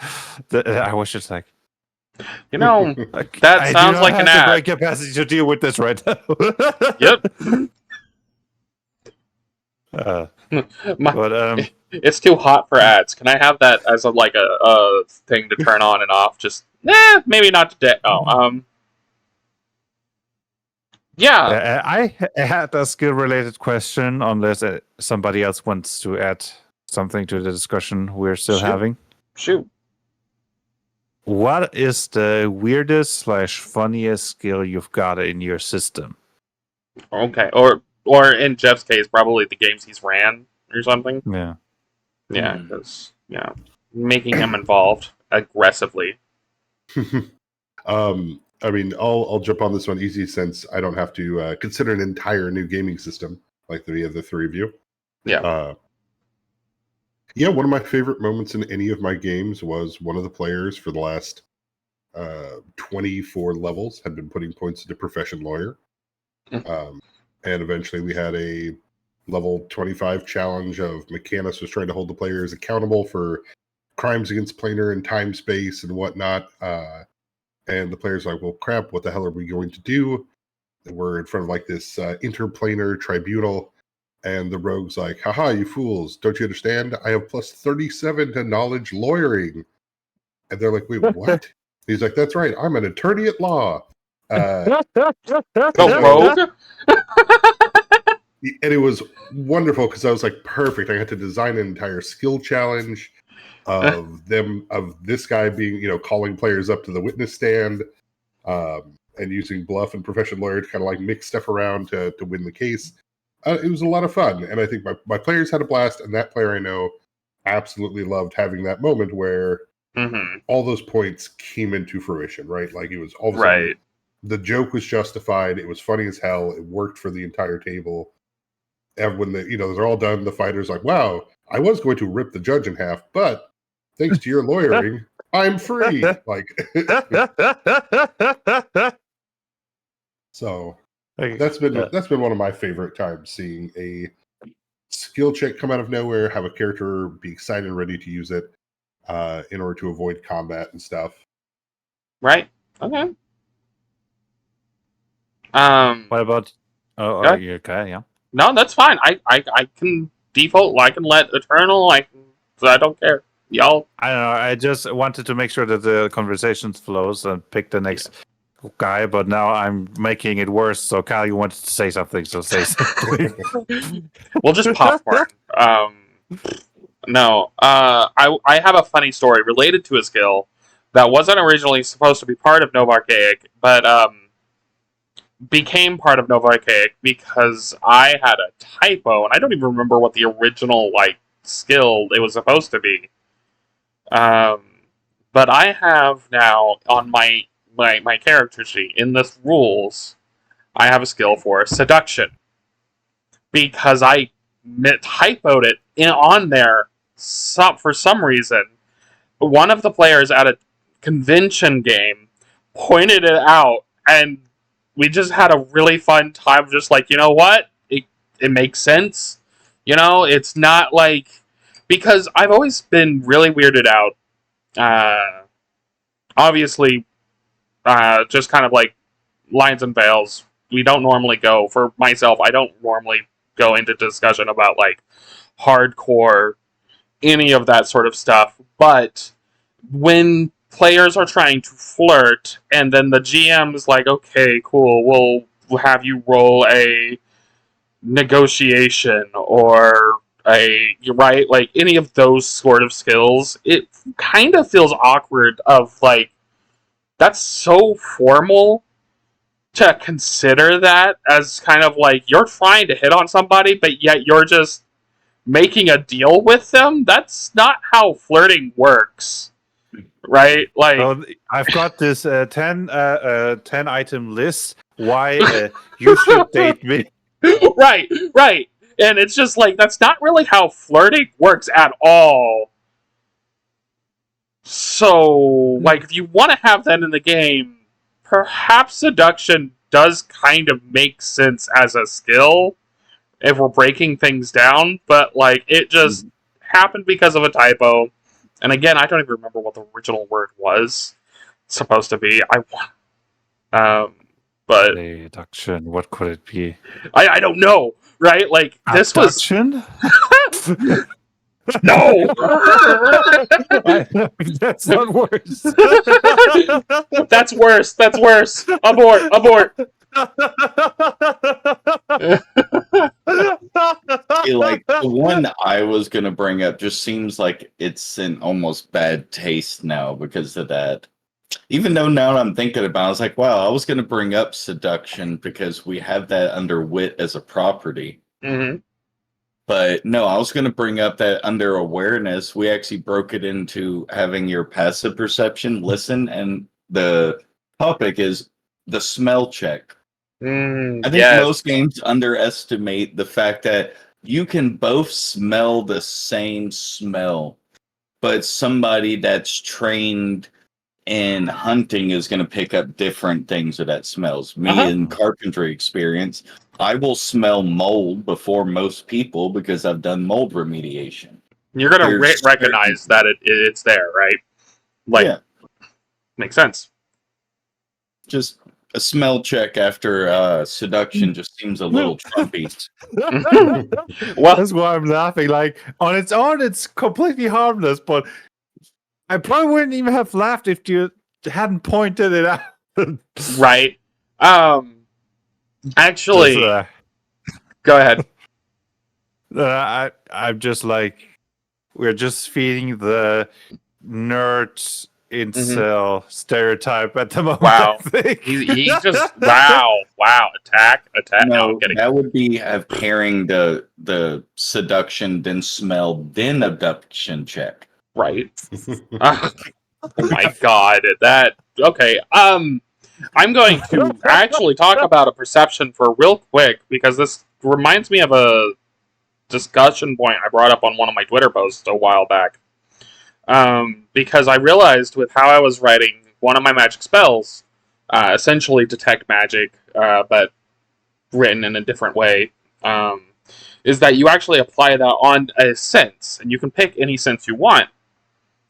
I was just like. You know, that sounds like an ad. I do not have the brain capacity to deal with this right now. Yep. It's too hot for ads. Can I have that as a thing to turn on and off? Just maybe not today. Yeah. I had a skill-related question, unless somebody else wants to add something to the discussion we're still having. Shoot. What is the weirdest / funniest skill you've got in your system? Okay, or in Jeff's case, probably the games he's ran or something. Yeah, because making him involved aggressively. I mean, I'll jump on this one easy since I don't have to consider an entire new gaming system like the three of you. Yeah. Yeah, one of my favorite moments in any of my games was one of the players for the last 24 levels had been putting points into Profession Lawyer. And eventually we had a level 25 challenge of Mechanus was trying to hold the players accountable for crimes against planar and time space and whatnot. And the player's like, well, crap, what the hell are we going to do? And we're in front of like this interplanar tribunal. And the rogue's like, haha, you fools, don't you understand? I have plus 37 to knowledge lawyering. And they're like, wait, what? He's like, that's right, I'm an attorney at law. Rogue? And it was wonderful because I was like, perfect. I had to design an entire skill challenge of this guy being, calling players up to the witness stand and using bluff and Profession Lawyer to kind of like mix stuff around to win the case. It was a lot of fun, and I think my players had a blast, and that player I know absolutely loved having that moment where all those points came into fruition, right? Like it was all of a sudden, the joke was justified, it was funny as hell, it worked for the entire table. And when they're all done, the fighter's like, wow, I was going to rip the judge in half, but thanks to your lawyering, I'm free. Like so that's been one of my favorite times, seeing a skill check come out of nowhere, have a character be excited and ready to use it in order to avoid combat and stuff. Right. Okay. What about? Oh, are you okay? Yeah. No, that's fine. I can default. I can let Eternal. I don't care. Y'all. I don't know. I just wanted to make sure that the conversation flows and pick the next guy, but now I'm making it worse. So, Kyle, you wanted to say something, so say something. We'll just popcorn. No. I have a funny story related to a skill that wasn't originally supposed to be part of Nova Archaic, but became part of Nova Archaic because I had a typo, and I don't even remember what the original skill it was supposed to be. But I have now on my character sheet in this rules, I have a skill for seduction because I typoed it on there for some reason. One of the players at a convention game pointed it out, and we just had a really fun time. Just you know what, it makes sense. It's not because I've always been really weirded out. Obviously, just kind of lines and veils. We don't normally go, for myself, I don't normally go into discussion about hardcore, any of that sort of stuff. But when players are trying to flirt, and then the GM's okay, cool, we'll have you roll a negotiation or you're right, any of those sort of skills, it kind of feels awkward of that's so formal to consider that as kind of you're trying to hit on somebody, but yet you're just making a deal with them. That's not how flirting works, right? Well, I've got this 10 item list. Why you should date me? right. And it's just that's not really how flirting works at all. So, if you want to have that in the game, perhaps seduction does kind of make sense as a skill if we're breaking things down, but it just happened because of a typo. And again, I don't even remember what the original word was supposed to be. But Seduction, what could it be? I don't know, right? This Abduction? was no. That's not worse. That's worse. That's worse. Abort. The one I was gonna bring up just seems like it's in almost bad taste now because of that. Even though now that I'm thinking about it, I was like, wow, I was gonna bring up seduction because we have that under wit as a property. Mm-hmm. But no, I was gonna bring up that under awareness, we actually broke it into having your passive perception listen, and the topic is the smell check. I think most games underestimate the fact that you can both smell the same smell, but somebody that's trained in hunting is going to pick up different things that smells. Me in carpentry experience, I will smell mold before most people because I've done mold remediation. You're going to recognize that it's there, right? Yeah. Makes sense. Just a smell check after seduction just seems a little Trumpy. Well, that's why I'm laughing. On its own, it's completely harmless, but I probably wouldn't even have laughed if you hadn't pointed it out. Right. Actually, go ahead. I'm just we're just feeding the nerds incel stereotype at the moment. Wow. He just wow. Attack. No, that would be pairing the seduction, then smell, then abduction check. Right. Oh my god. Okay. I'm going to actually talk about a perception for real quick because this reminds me of a discussion point I brought up on one of my Twitter posts a while back. Because I realized with how I was writing one of my magic spells, essentially detect magic, but written in a different way, is that you actually apply that on a sense, and you can pick any sense you want,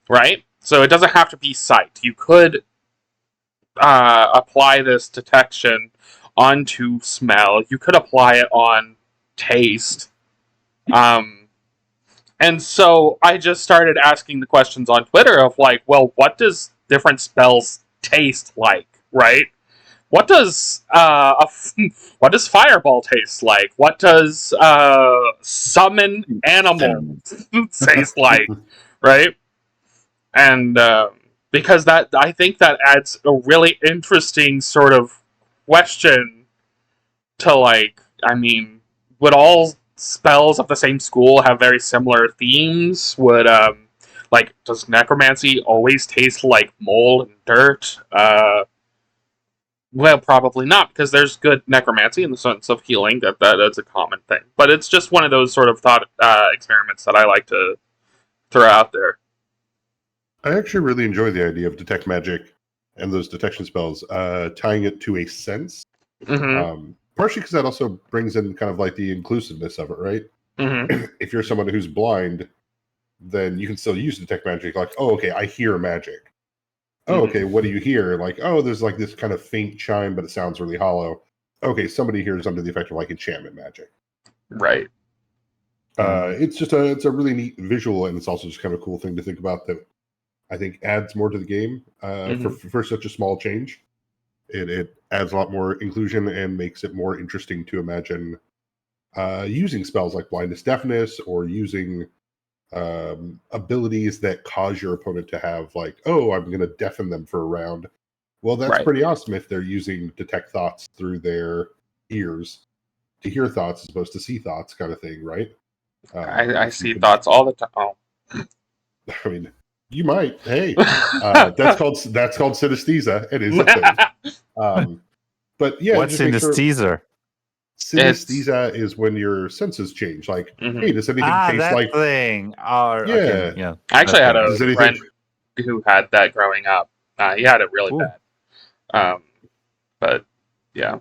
right? So it doesn't have to be sight. You could apply this detection onto smell. You could apply it on taste. And so I just started asking the questions on Twitter of like, well, what does different spells taste like, right? What does what does fireball taste like? What does summon animal taste like, right? And because that I think that adds a really interesting sort of question to like, I mean, would all spells of the same school have very similar themes? Would like, does necromancy always taste like mold and dirt? Well, probably not, because there's good necromancy in the sense of healing. That's a common thing, but it's just one of those sort of thought experiments that I like to throw out there. I actually really enjoy the idea of detect magic and those detection spells, tying it to a sense. Mm-hmm. Partially because that also brings in kind of like the inclusiveness of it, right? Mm-hmm. If you're someone who's blind, then you can still use detect magic. Like, oh, okay, I hear magic. Oh, okay, what do you hear? Like, oh, there's like this kind of faint chime, but it sounds really hollow. Okay, somebody here is under the effect of like enchantment magic. Right. It's a really neat visual, and it's also just kind of a cool thing to think about that I think adds more to the game for such a small change. It adds a lot more inclusion and makes it more interesting to imagine using spells like blindness, deafness, or using abilities that cause your opponent to have like, oh, I'm going to deafen them for a round. Well, that's pretty awesome if they're using detect thoughts through their ears to hear thoughts as opposed to see thoughts, kind of thing, right? I see thoughts all the time. Oh. I mean, you might. Hey, that's called synesthesia. It is a thing. But yeah, what's synesthesia? Synesthesia is when your senses change. Like, hey, does anything taste that like thing? Yeah. Okay, yeah. I actually had a friend who had that growing up. He had it really bad. But yeah.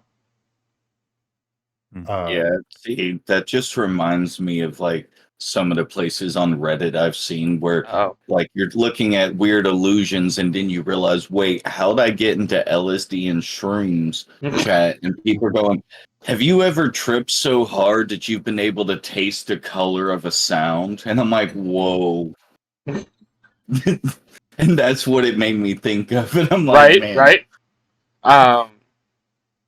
Yeah, see, that just reminds me of like some of the places on Reddit I've seen where like you're looking at weird illusions and then you realize, wait, how'd I get into LSD and shrooms chat? And people are going, have you ever tripped so hard that you've been able to taste the color of a sound? And I'm like, whoa. And that's what it made me think of. And I'm like, right.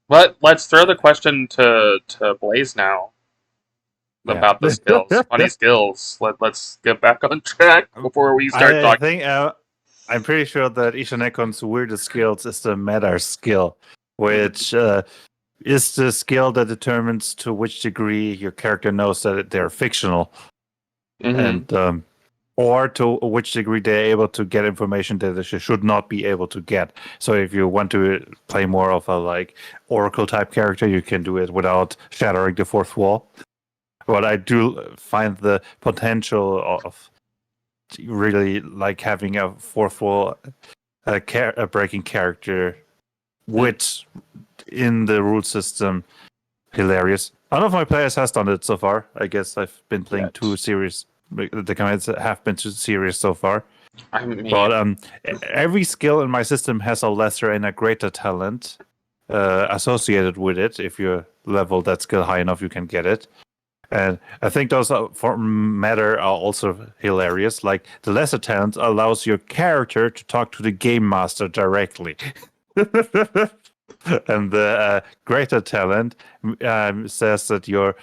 But let's throw the question to Blaze now about the skills. Funny skills. Let's get back on track before we start talking. I think I'm pretty sure that Ishanekon's weirdest skills is the meta skill, which is the skill that determines to which degree your character knows that they're fictional, and or to which degree they're able to get information that they should not be able to get. So if you want to play more of a like Oracle type character, you can do it without shattering the fourth wall. But I do find the potential of really like having a fourth wall a breaking character with in the rule system hilarious. None of my players has done it so far. I guess I've been playing 2 series. The commands have been 2 series so far. I mean, but every skill in my system has a lesser and a greater talent associated with it. If you level that skill high enough, you can get it. And I think those for matter are also hilarious. Like the lesser talent allows your character to talk to the game master directly. And the greater talent says that your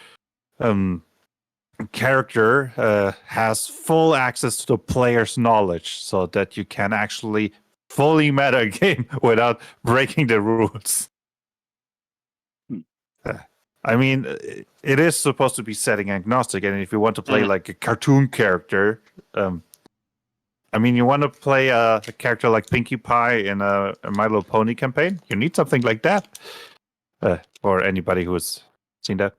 character has full access to the player's knowledge, so that you can actually fully meta a game without breaking the rules. I mean, it is supposed to be setting agnostic, and if you want to play like a cartoon character, I mean, you want to play a character like Pinkie Pie in a My Little Pony campaign, you need something like that. For anybody who's seen that.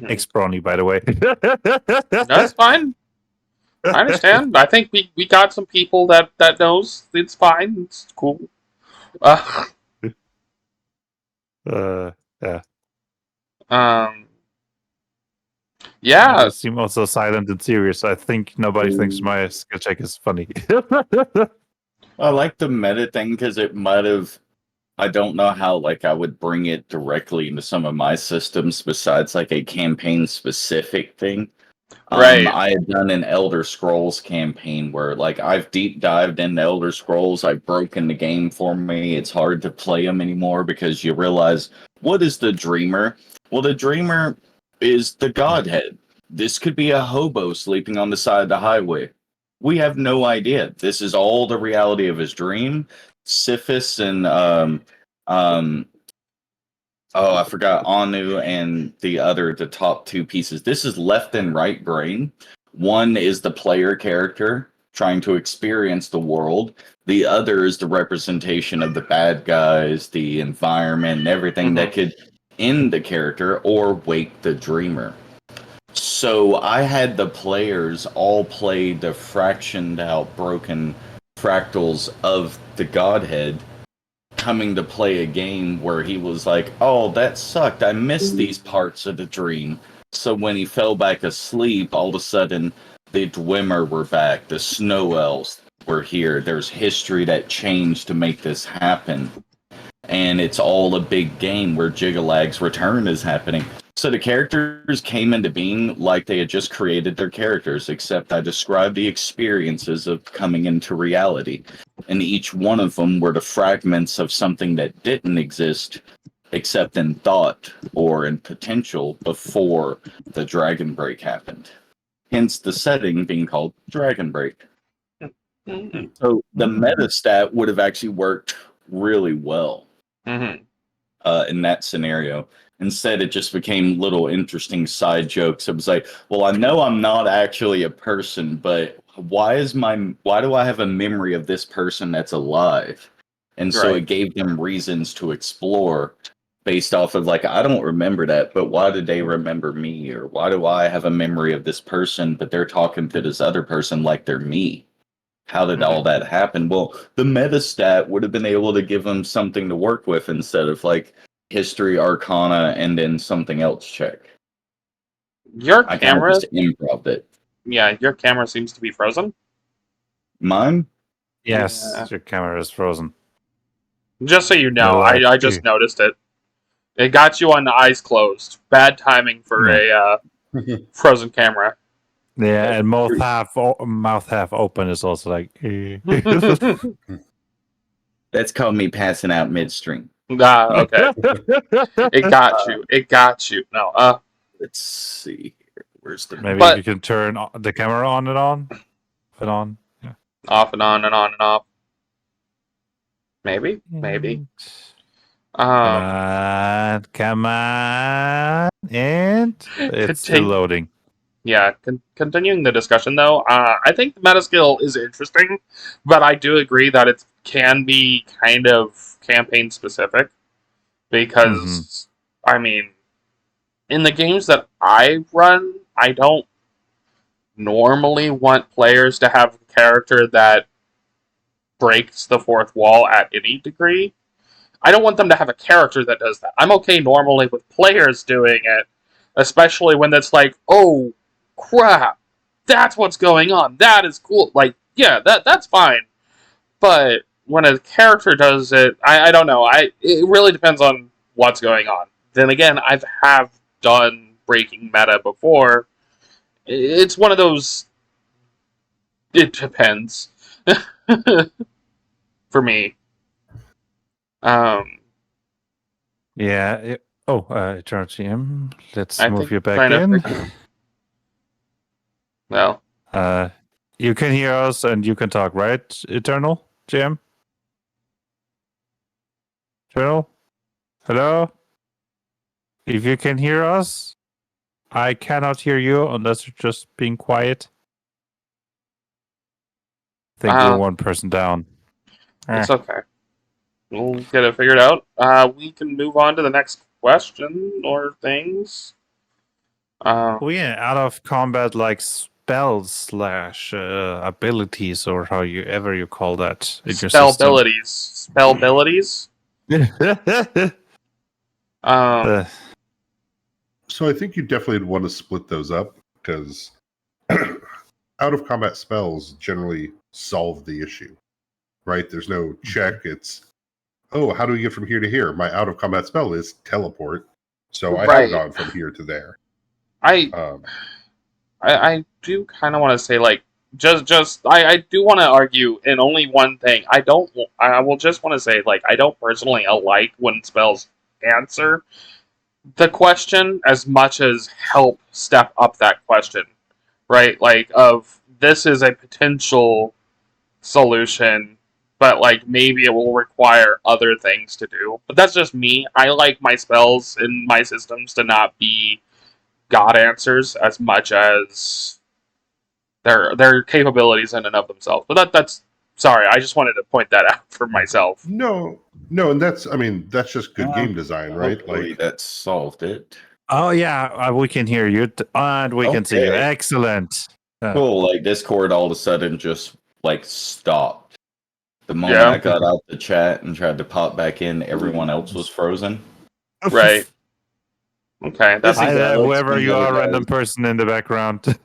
Ex-Brony, by the way. That's fine. I understand. I think we got some people that knows it's fine. It's cool. Yeah. Yeah. You seem also silent and serious. I think nobody thinks my skill check is funny. I like the meta thing because it might have. I don't know how like I would bring it directly into some of my systems besides like a campaign specific thing. Right. I had done an Elder Scrolls campaign where, like, I've deep dived into Elder Scrolls. I've broken the game for me. It's hard to play them anymore because you realize, what is the Dreamer? Well, the Dreamer is the Godhead. This could be a hobo sleeping on the side of the highway. We have no idea. This is all the reality of his dream. Sisyphus and oh, I forgot Anu and the top two pieces. This is left and right brain. One is the player character trying to experience the world. The other is the representation of the bad guys, the environment, and everything that could end the character or wake the dreamer. So I had the players all play the fractioned out, broken fractals of the Godhead coming to play a game where he was like, oh, that sucked. I missed these parts of the dream. So when he fell back asleep, all of a sudden the Dwemer were back. The Snow Elves were here. There's history that changed to make this happen. And it's all a big game where Jigalag's return is happening. So the characters came into being like they had just created their characters, except I described the experiences of coming into reality. And each one of them were the fragments of something that didn't exist, except in thought or in potential before the Dragon Break happened. Hence the setting being called Dragon Break. So the meta stat would have actually worked really well in that scenario. Instead, it just became little interesting side jokes. It was like, well, I know I'm not actually a person, but why do I have a memory of this person that's alive? And so it gave them reasons to explore based off of, like, I don't remember that, but why did they remember me? Or why do I have a memory of this person, but they're talking to this other person like they're me? How did all that happen? Well, the meta stat would have been able to give them something to work with instead of, like, history, arcana, and then something else check. Your camera just improv it. Yeah, your camera seems to be frozen. Mine? Yes, your camera is frozen. Just so you know, I just noticed it. It got you on the eyes closed. Bad timing for a frozen camera. Yeah, and mouth half open is also like. That's called me passing out midstream. Okay. It got you. No. Let's see here. Where's the maybe you can turn the camera on and on, off and on. Yeah. Off and on and on and off. Maybe. Come on, and it's still loading. Yeah, continuing the discussion though, I think the meta skill is interesting, but I do agree that it can be kind of campaign specific because, I mean, in the games that I run, I don't normally want players to have a character that breaks the fourth wall at any degree. I don't want them to have a character that does that. I'm okay normally with players doing it, especially when it's like, oh, crap, that's what's going on. That is cool. Like, yeah, that's fine. But when a character does it, I don't know. It really depends on what's going on. Then again, have done breaking meta before. It's one of those. It depends. For me. Yeah. Eternal GM. Let's move you back in. Well. You can hear us and you can talk, right, Eternal GM? Eternal? Hello? If you can hear us, I cannot hear you unless you're just being quiet. I think we're one person down. It's okay. We'll get it figured out. We can move on to the next question or things. Out of combat, like spells / abilities, or however you call that. Spell abilities. So I think you definitely want to split those up because out of combat spells generally solve the issue, right? There's no check. It's, oh, how do we get from here to here? My out of combat spell is teleport, so I have gone from here to there. I do kind of want to say like I do want to argue in only one thing. I will just want to say like I don't personally like when spells answer the question as much as help step up that question, right? Like of this is a potential solution, but like maybe it will require other things to do. But that's just me. I like my spells in my systems to not be God answers as much as their capabilities in and of themselves. But that's sorry, I just wanted to point that out for myself. No, and that's that's just good game design, right? Hopefully that solved it. Oh yeah, we can hear you and we can see you. Okay. Excellent. Cool. Like Discord all of a sudden just like stopped. The moment I got out the chat and tried to pop back in, everyone else was frozen. Right. Okay, that's Hi there, whoever you are, random person in the background.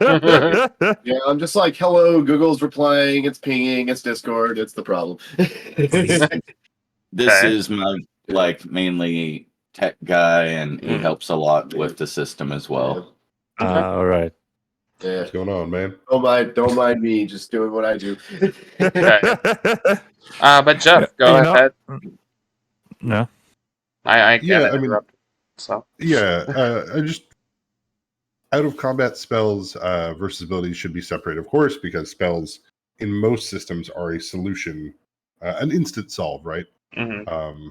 Yeah, I'm just like, hello, Google's replying, it's pinging, it's Discord, it's the problem. This is my like mainly tech guy, and he helps a lot with the system as well. All right. Yeah. What's going on, man? Don't mind me, just doing what I do. Okay. But Jeff, go ahead. No. I can't interrupt. So I just out of combat spells versus abilities should be separated, of course, because spells in most systems are a solution, an instant solve, right? Mm-hmm.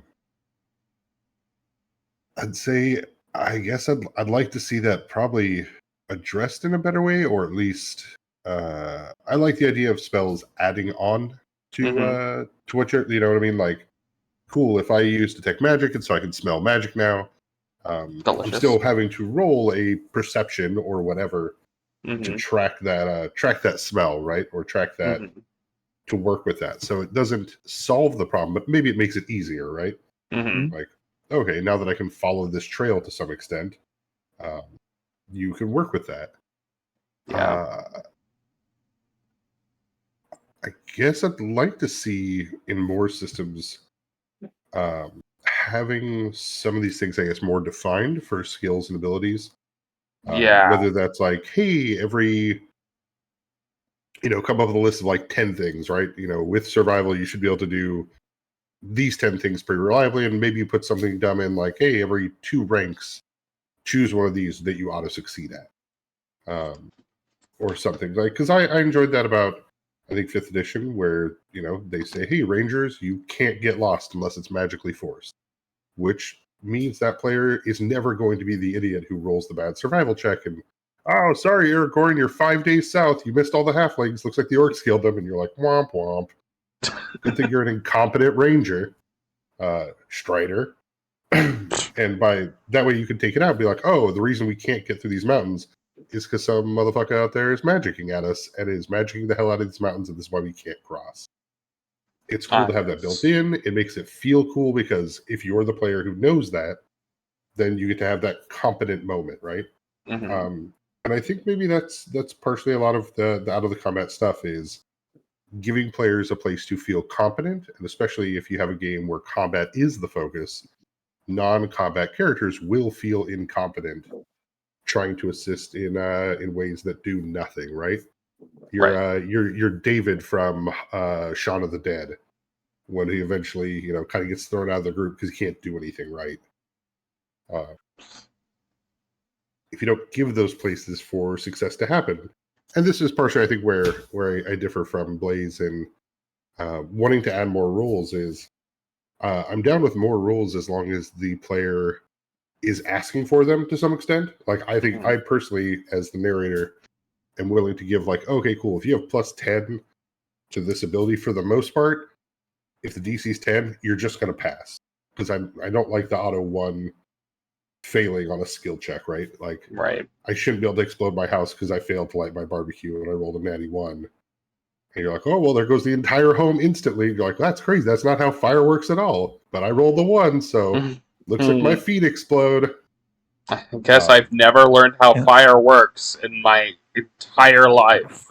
I'd say, I guess I'd like to see that probably addressed in a better way, or at least I like the idea of spells adding on to what you're, you know what I mean? Like, cool, if I use detect magic, and so I can smell magic now. I'm still having to roll a perception or whatever to track that smell, right? Or track that to work with that. So it doesn't solve the problem, but maybe it makes it easier, right? Like, okay, now that I can follow this trail to some extent, you can work with that. Yeah. I guess I'd like to see in more systems having some of these things, I guess, more defined for skills and abilities. Whether that's like, hey, come up with a list of like 10 things, right? With survival, you should be able to do these 10 things pretty reliably, and maybe you put something dumb in like, hey, every 2 ranks, choose one of these that you ought to succeed at. Or something like, because I enjoyed that about, I think, 5th edition, where, they say, hey, Rangers, you can't get lost unless it's magically forced. Which means that player is never going to be the idiot who rolls the bad survival check and, oh, sorry, Aragorn, you're 5 days south. You missed all the halflings. Looks like the orcs killed them. And you're like, womp womp. Good thing you're an incompetent ranger, Strider. And by that way, you can take it out and be like, oh, the reason we can't get through these mountains is because some motherfucker out there is magicking at us and is magicking the hell out of these mountains, and this is why we can't cross. It's cool to have that built in. It makes it feel cool because if you're the player who knows that, then you get to have that competent moment, right? And I think maybe that's partially a lot of the out of the combat stuff is giving players a place to feel competent, and especially if you have a game where combat is the focus, non-combat characters will feel incompetent trying to assist in ways that do nothing, right? You're David from Shaun of the Dead, when he eventually, kind of gets thrown out of the group because he can't do anything right. If you don't give those places for success to happen, and this is partially, I think, where I differ from Blaze and wanting to add more rules is, I'm down with more rules as long as the player is asking for them to some extent. Like, I think I personally, as the narrator, am willing to give like, okay, cool. If you have plus 10 to this ability for the most part, if the DC is 10, you're just going to pass. Because I don't like the auto 1 failing on a skill check, right? Like, I shouldn't be able to explode my house because I failed to light my barbecue and I rolled a natty 1. And you're like, oh, well, there goes the entire home instantly. You're like, that's crazy. That's not how fire works at all. But I rolled the 1, so looks like my feet explode. I guess I've never learned how fire works in my entire life.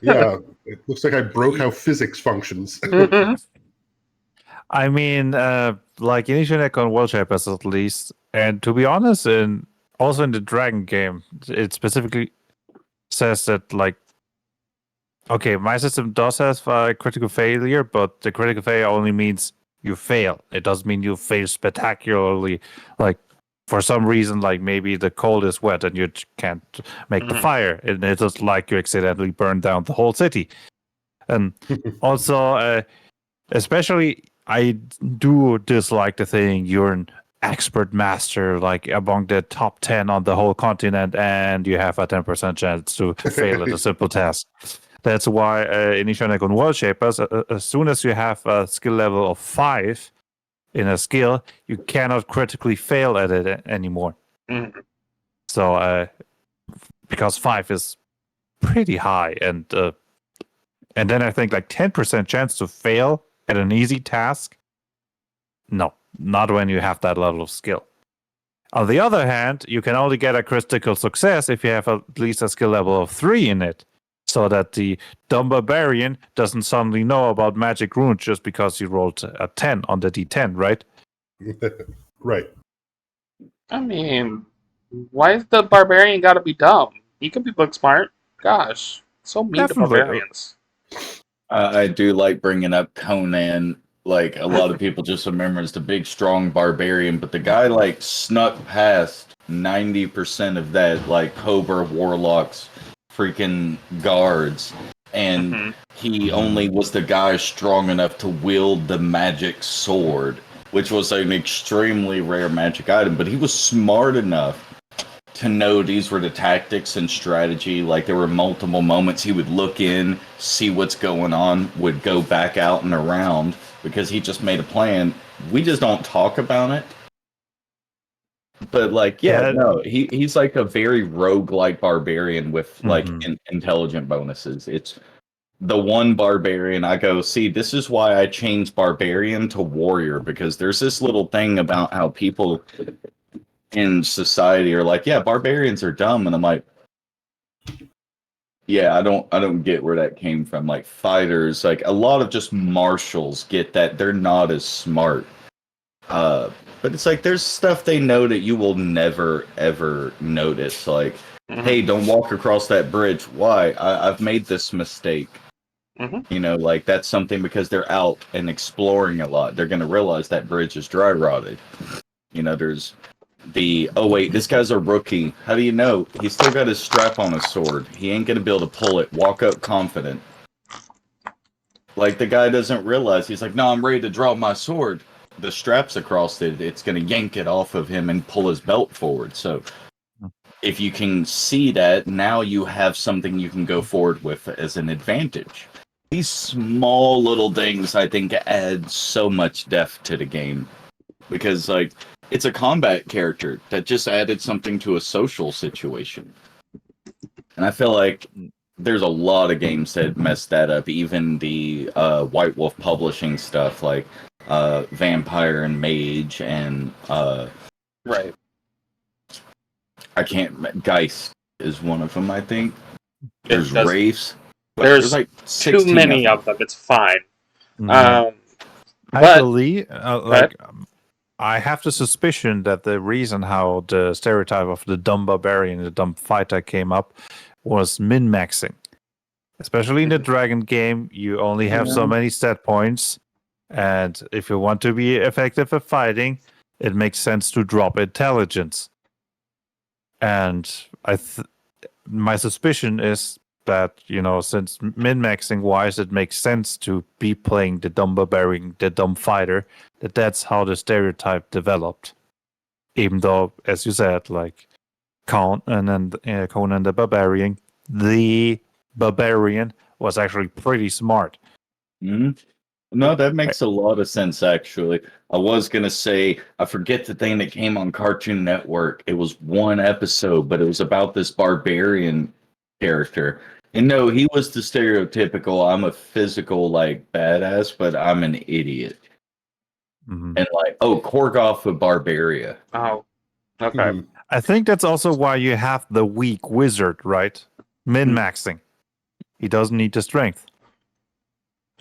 Yeah, it looks like I broke how physics functions. I mean, like Initial Neck on World Shapers at least, and to be honest, also in the Dragon game, it specifically says that like, okay, my system does have critical failure, but the critical failure only means you fail. It doesn't mean you fail spectacularly. Like for some reason, like maybe the cold is wet and you can't make the fire, and it's just like you accidentally burn down the whole city. And also, especially, I do dislike the thing you're an expert master, like among the top 10 on the whole continent, and you have a 10% chance to fail at a simple task. That's why in Ishanegon World Shapers, as soon as you have a skill level of 5 in a skill, you cannot critically fail at it anymore. Mhm. So, because 5 is pretty high, and then I think like 10% chance to fail at an easy task. No, not when you have that level of skill. On the other hand, you can only get a critical success if you have at least a skill level of 3 in it, so that the dumb barbarian doesn't suddenly know about magic runes just because you rolled a 10 on the D10, right? Right. I mean, why is the barbarian got to be dumb? He can be book smart. Gosh, so mean to Definitely. barbarians. I do like bringing up Conan. Like a lot of people just remember as the big strong barbarian, but the guy like snuck past 90% of that like Cobra warlocks freaking guards, and Mhm. he only was the guy strong enough to wield the magic sword, which was an extremely rare magic item, but he was smart enough to know these were the tactics and strategy. Like there were multiple moments he would look in, see what's going on, would go back out and around because he just made a plan. We just don't talk about it. But like, yeah, Yeah. no, he's like a very rogue-like barbarian with like Mhm. intelligent bonuses. It's the one barbarian I go, see, this is why I changed barbarian to warrior, because there's this little thing about how people in society are like, yeah, barbarians are dumb, and I'm like, yeah, I don't get where that came from. Like fighters, like a lot of just martials get that they're not as smart. But it's like there's stuff they know that you will never ever notice. Like, Mhm. hey, don't walk across that bridge. Why? I've made this mistake. Mhm. You know, like that's something because they're out and exploring a lot. They're gonna realize that bridge is dry rotted. You know, there's oh wait, this guy's a rookie. How do you know? He's still got his strap on his sword. He ain't gonna be able to pull it. Walk up confident. Like the guy doesn't realize he's like, no, I'm ready to draw my sword. The strap's across it. It's gonna yank it off of him and pull his belt forward. So if you can see that, now you have something you can go forward with as an advantage. These small little things, I think, add so much depth to the game because, like, it's a combat character that just added something to a social situation. And I feel like there's a lot of games that mess that up. Even the White Wolf Publishing stuff, like Vampire and Mage, and Right. I can't. Geist is one of them. I think there's does- Wraiths. But there's like Too 16 many of of them. It's fine. Mhm. I But believe, I have the suspicion that the reason how the stereotype of the dumb barbarian, the dumb fighter came up was min-maxing. Especially in the dragon game, you only have so many stat points, and if you want to be effective at fighting, it makes sense to drop intelligence. And my suspicion is that, since min-maxing wise, it makes sense to be playing the dumb barbarian, the dumb fighter, that's how the stereotype developed. Even though, as you said, like Conan the Barbarian, the barbarian was actually pretty smart. Mm-hmm. No, that makes a lot of sense, actually. I was going to say, I forget the thing that came on Cartoon Network. It was one episode, but it was about this barbarian character. And no, he was the stereotypical, I'm a physical, like, badass, but I'm an idiot. Mhm. And like, oh, Korgoth of Barbaria. oh, okay. Mhm. I think that's also why you have the weak wizard, right? Min-maxing. He doesn't need the strength.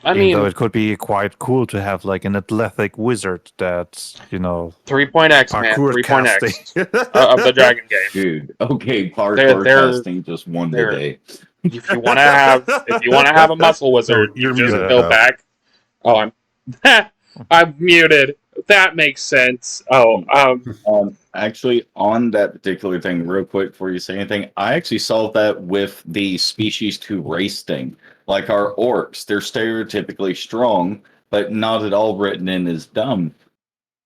I Even though mean, it could be quite cool to have like an athletic wizard that, 3 X, man. parkour 3 casting. X of the Dragon game. Dude, okay, parkour They're- casting just won they're- today. If you want to have a muscle wizard, You're you just muted, go though. back. Oh, I'm muted. That makes sense. Actually, on that particular thing, real quick before you say anything, I actually solved that with the species 2 race thing. Like our orcs, they're stereotypically strong, but not at all written in as dumb.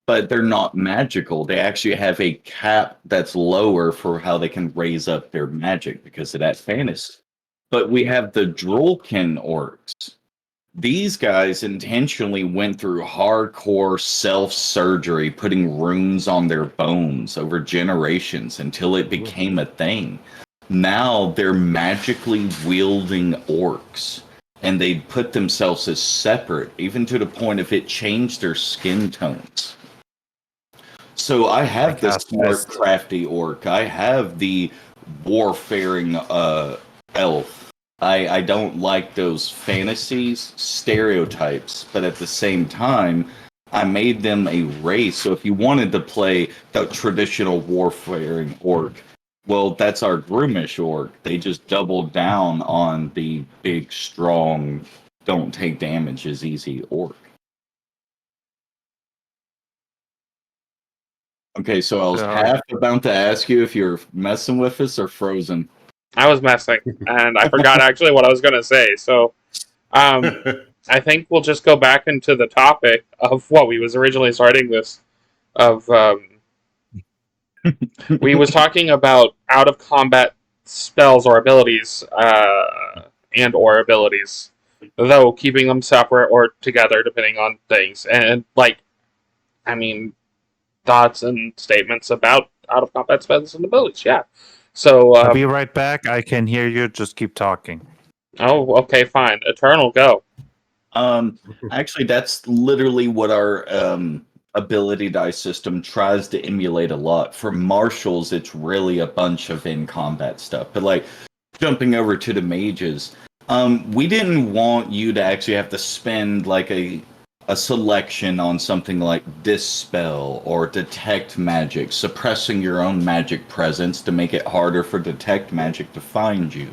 But they're not magical. They actually have a cap that's lower for how they can raise up their magic because of that fantasy. But we have the Drolkin orcs. These guys intentionally went through hardcore self-surgery, putting runes on their bones over generations until it became a thing. Now they're magically wielding orcs, and they put themselves as separate, even to the point of it changed their skin tones. So I have the smart, crafty orc. I have the warfaring elf. I don't like those fantasies, stereotypes, but at the same time, I made them a race. So if you wanted to play the traditional warfaring orc, well, that's our Groomish orc. They just doubled down on the big, strong, don't take damage as easy orc. Okay, so I was half about to ask you if you're messing with us or frozen. I was messing, and I forgot actually what I was going to say. So, I think we'll just go back into the topic of what we was originally starting this. We was talking about out of combat spells or abilities, and/or abilities, though keeping them separate or together depending on things. And thoughts and statements about out of combat spells and abilities. Yeah. So I'll be right back. I can hear you. Just keep talking. Oh, okay, fine. Eternal, go. Actually, that's literally what our ability die system tries to emulate a lot. For martials, it's really a bunch of in-combat stuff. But like jumping over to the mages, we didn't want you to actually have to spend like a selection on something like Dispel or Detect Magic, suppressing your own magic presence to make it harder for Detect Magic to find you.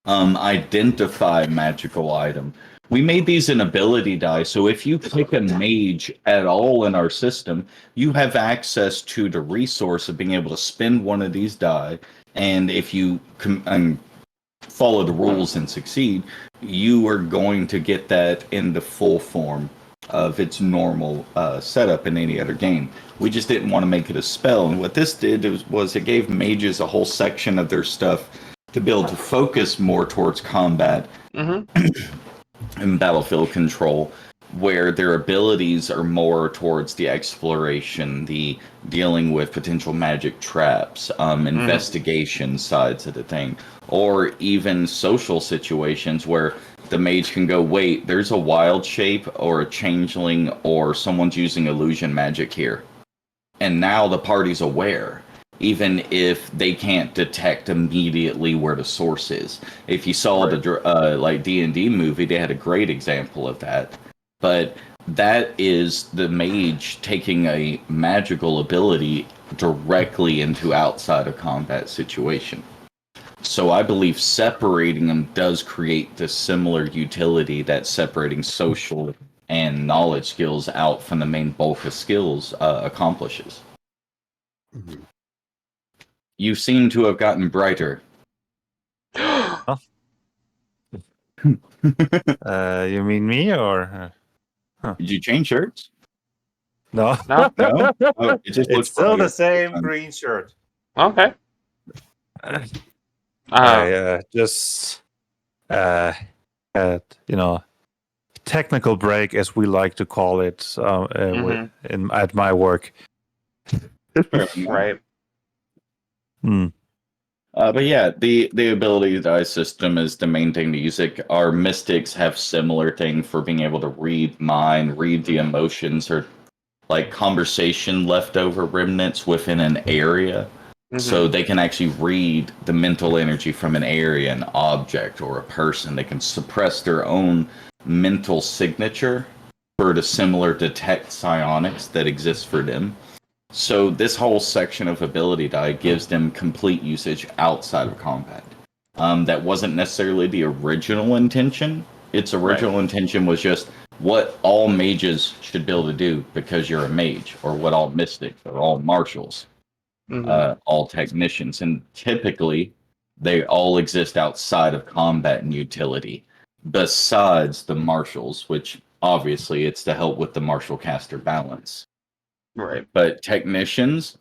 Identify magical item. We made these an ability die, so if you pick a mage at all in our system, you have access to the resource of being able to spend one of these die, and if you follow the rules and succeed, you are going to get that in the full form of its normal setup in any other game. We just didn't want to make it a spell, and what this did was it gave mages a whole section of their stuff to be able to focus more towards combat and battlefield control, where their abilities are more towards the exploration, the dealing with potential magic traps, investigation sides of the thing, or even social situations where the mage can go, wait, there's a wild shape or a changeling or someone's using illusion magic here. And now the party's aware, even if they can't detect immediately where the source is. If you saw the like D&D movie, they had a great example of that. But that is the mage taking a magical ability directly into outside of combat situation. So I believe separating them does create the similar utility that separating social and knowledge skills out from the main bulk of skills accomplishes. Mhm. You seem to have gotten brighter. You mean me or? Did you change shirts? No. No? No? Oh, it just looks It's still brighter. the same green shirt. Okay. I just had, technical break, as we like to call it, at my work. Right. But yeah, the ability die system is the main thing to use it. Our mystics have similar thing for being able to read mind, read the emotions, or like conversation leftover remnants within an area. So they can actually read the mental energy from an area, an object, or a person. They can suppress their own mental signature for the similar detect psionics that exists for them. So this whole section of ability die gives them complete usage outside of combat. That wasn't necessarily the original intention. Its original intention was just what all mages should be able to do because you're a mage, or what all mystics, or all marshals, all technicians. And typically, they all exist outside of combat and utility, besides the marshals, which obviously it's to help with the martial caster balance. Right. But technicians,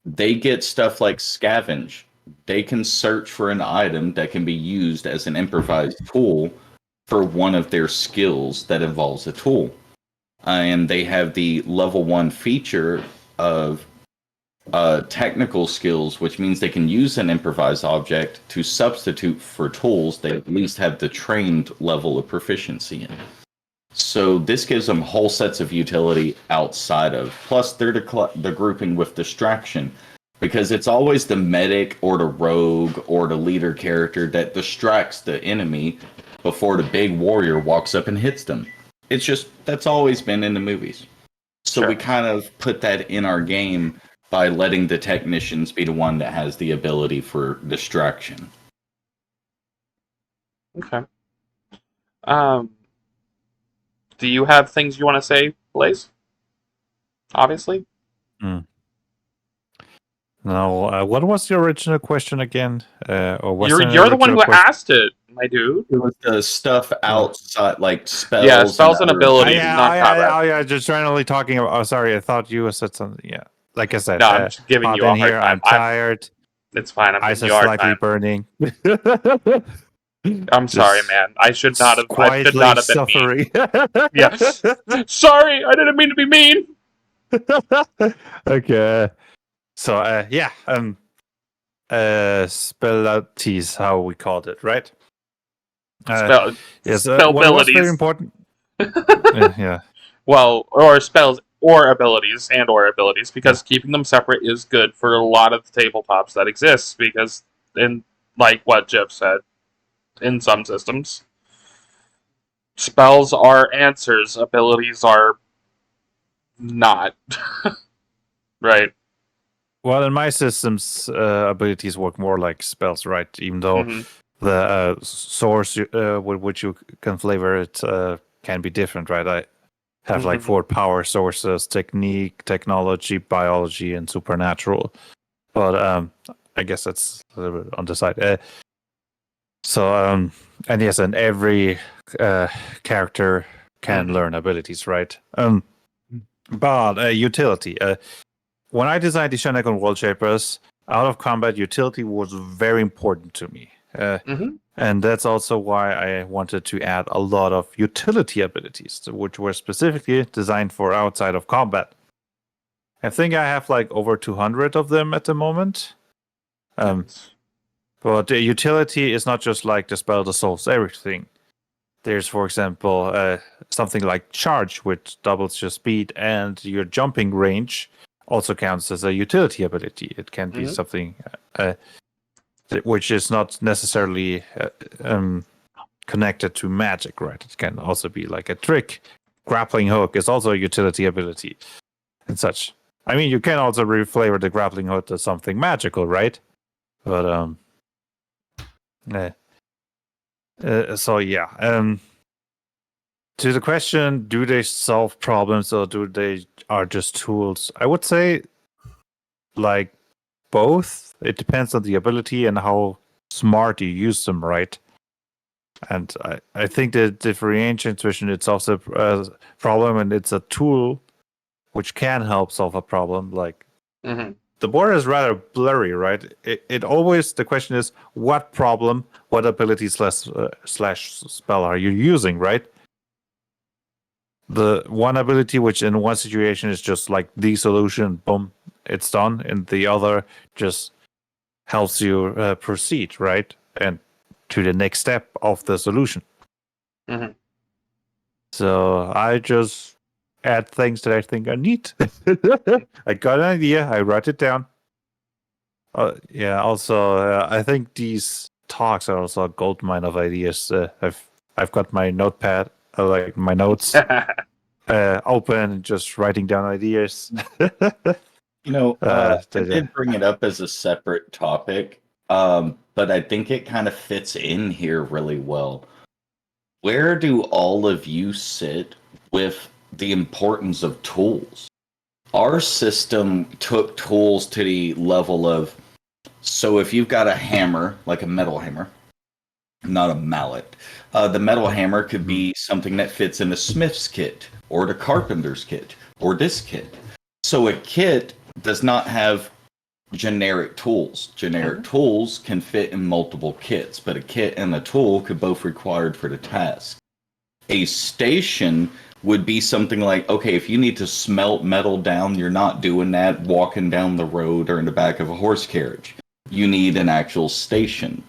they get stuff like scavenge. They can search for an item that can be used as an improvised tool for one of their skills that involves a tool. And they have the level 1 feature of technical skills, which means they can use an improvised object to substitute for tools they at least have the trained level of proficiency in. So this gives them whole sets of utility outside of. Plus, they're the grouping with distraction, because it's always the medic or the rogue or the leader character that distracts the enemy before the big warrior walks up and hits them. It's just, that's always been in the movies. So we kind of put that in our game by letting the technicians be the one that has the ability for distraction. Okay. Do you have things you want to say, Blaze? Obviously. No, what was the original question again? Or was You're the one who asked it, my dude. It was the stuff outside, like spells. Yeah, spells and abilities, not combat. Yeah, just generally talking about. Oh, sorry, I thought you said something. Yeah, like I said, No, I'm just giving you a hard time. I'm tired. It's fine. I'm Eyes giving are you a hard slightly time. burning. I'm sorry, man. I should not have. I should not have been suffering. mean. Yeah. Sorry, I didn't mean to be mean. Okay. So yeah, spellabilities, how we called it, right? Yes, what's very important. Yeah. Well, or spells or abilities and or abilities, because keeping them separate is good for a lot of the tabletops that exist. Because in like what Jeff said, in some systems, spells are answers, abilities are not. Right. Well, in my systems, abilities work more like spells, right? Even though the source with which you can flavor it can be different, right? I have like 4 power sources: technique, technology, biology, and supernatural. But I guess that's a little bit on the side. And yes, and every character can learn abilities, right? But utility. When I designed the Shenekon World Shapers, out of combat utility was very important to me. And that's also why I wanted to add a lot of utility abilities, which were specifically designed for outside of combat. I think I have like over 200 of them at the moment. But the utility is not just like the spell that solves everything. There's, for example, something like charge, which doubles your speed and your jumping range. Also counts as a utility ability. It can be something which is not necessarily connected to magic, right? It can also be like a trick. Grappling hook is also a utility ability and such. I mean, you can also reflavor the grappling hook to something magical, right? But so yeah. To the question, do they solve problems or do they are just tools? I would say like both. It depends on the ability and how smart you use them, right? And I think the differentiation intuition, it solves a problem and it's a tool which can help solve a problem. Like the border is rather blurry, right? It always, the question is what problem, what ability slash spell are you using, right? The one ability which in one situation is just like the solution, boom, it's done, and the other just helps you proceed, right? And to the next step of the solution. So I just add things that I think are neat. I got an idea, I write it down. Yeah, also, I think these talks are also a goldmine of ideas. I've got my notepad like my notes open and just writing down ideas. I did bring it up as a separate topic, but I think it kind of fits in here really well. Where do all of you sit with the importance of tools? Our system took tools to the level of, so if you've got a hammer, like a metal hammer, not a mallet, the metal hammer could be something that fits in a smith's kit, or the carpenter's kit, or this kit. So a kit does not have generic tools. Generic tools can fit in multiple kits, but a kit and a tool could both be required for the task. A station would be something like, okay, if you need to smelt metal down, you're not doing that walking down the road or in the back of a horse carriage. You need an actual station.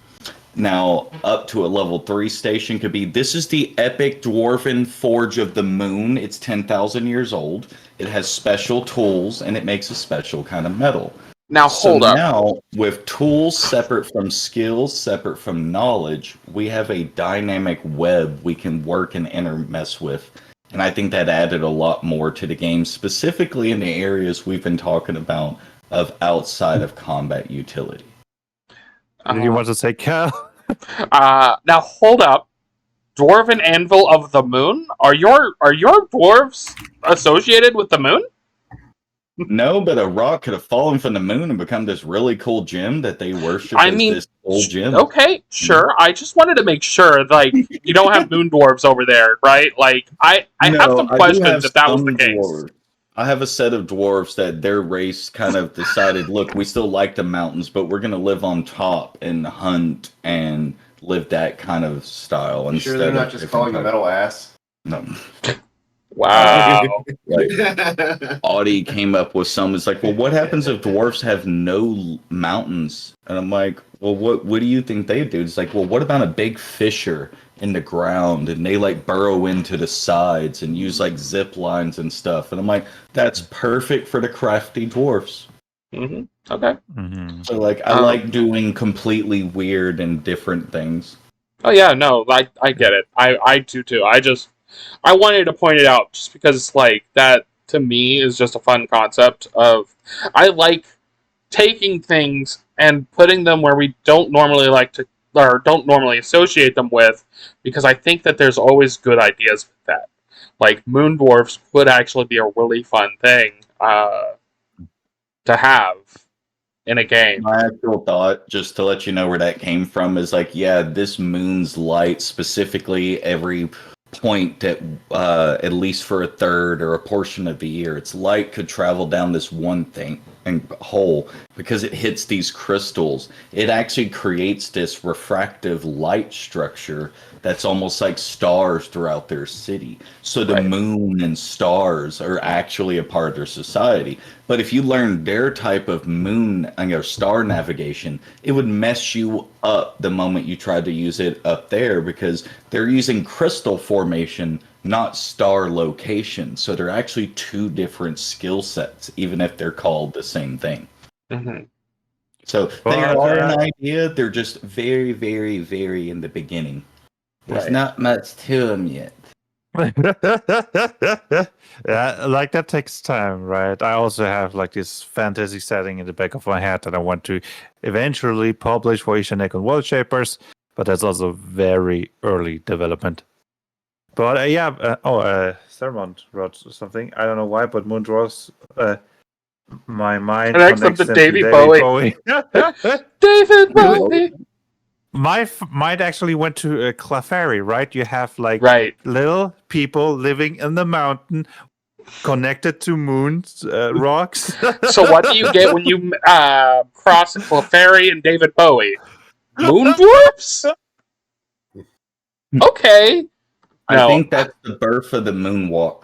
Now, up to a level 3 station could be, this is the epic dwarven forge of the moon. It's 10,000 years old. It has special tools, and it makes a special kind of metal. Now, hold up. Now, with tools separate from skills, separate from knowledge, we have a dynamic web we can work and intermess with. And I think that added a lot more to the game, specifically in the areas we've been talking about of outside of combat utility. Did you want to say Cal? Now hold up. Dwarven Anvil of the Moon? Are your dwarves associated with the moon? No, but a rock could have fallen from the moon and become this really cool gem that they worship as this old gem. Okay, sure. I just wanted to make sure, like, you don't have moon dwarves over there, right? Like, I have some questions if that was the case. Dwarves. I have a set of dwarves that their race kind of decided, look, we still like the mountains, but we're going to live on top and hunt and live that kind of style. You sure they're not just calling the metal ass? No. Wow. Audie came up with some. It's like, well, what happens if dwarves have no mountains? And I'm like, well, what do you think they do? It's like, well, what about a big fissure in the ground and they like burrow into the sides and use like zip lines and stuff? And I'm like, that's perfect for the crafty dwarfs. Mm-hmm. Okay. Mm-hmm. So like, I like doing completely weird and different things. Oh yeah, no, I get it. I do too. I wanted to point it out just because, like, that to me is just a fun concept of, I like taking things and putting them where we don't normally like to, or don't normally associate them with, because I think that there's always good ideas with that. Like, moon dwarfs would actually be a really fun thing to have in a game. My actual thought, just to let you know where that came from, is like, yeah, this moon's light, specifically every point that at least for a third or a portion of the year, its light could travel down this one thing and hole because it hits these crystals. It actually creates this refractive light structure that's almost like stars throughout their city. So the moon and stars are actually a part of their society. But if you learn their type of moon and star navigation, it would mess you up the moment you tried to use it up there, because they're using crystal formation, not star location. So they're actually two different skill sets, even if they're called the same thing. Mm-hmm. So they are an idea. They're just very, very, very in the beginning. There's not much to them yet. Yeah, like that takes time, right? I also have like this fantasy setting in the back of my head that I want to eventually publish for Ishanek and World Shapers, but that's also very early development. But Sermon wrote something. I don't know why, but Moondross, my mind connects connects up to them David Bowie. David Bowie. My mind actually went to Clefairy, right? You have like little people living in the mountain, connected to moons, rocks. So what do you get when you cross Clefairy and David Bowie? Moon dwarfs? Okay. I think that's the birth of the moonwalk.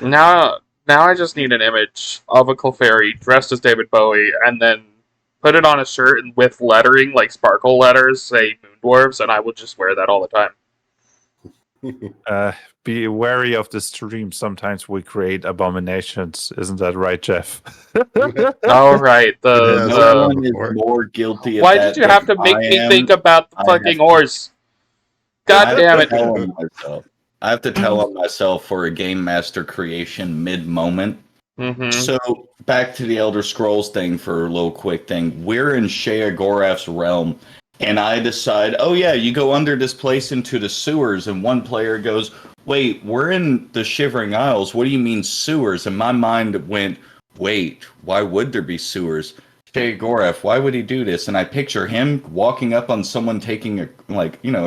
Now I just need an image of a Clefairy dressed as David Bowie, and then put it on a shirt and with lettering, like sparkle letters, say Moon Dwarves, and I will just wear that all the time. Be wary of the stream. Sometimes we create abominations. Isn't that right, Jeff? All right. It has No one is before. more guilty of Why that did you have to than make I me am. think about the I fucking have- horse? God damn it. I have to tell on myself for a game master creation mid moment. Mm-hmm. So back to the Elder Scrolls thing for a little quick thing. We're in Shea Gorath's realm, and I decide, oh yeah, you go under this place into the sewers, and one player goes, wait, we're in the Shivering Isles. What do you mean sewers? And my mind went, wait, why would there be sewers? Shea Gorath, why would he do this? And I picture him walking up on someone taking a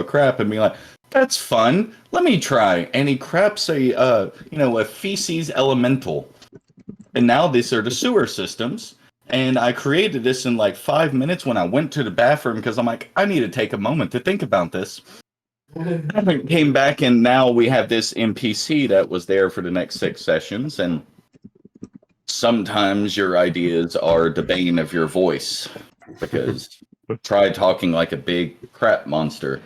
crap and being like, that's fun. Let me try. And he craps a feces elemental. And now these are the sewer systems. And I created this in like 5 minutes when I went to the bathroom because I'm like, I need to take a moment to think about this. I came back and now we have this NPC that was there for the next 6 sessions. And sometimes your ideas are the bane of your voice because try talking like a big crap monster.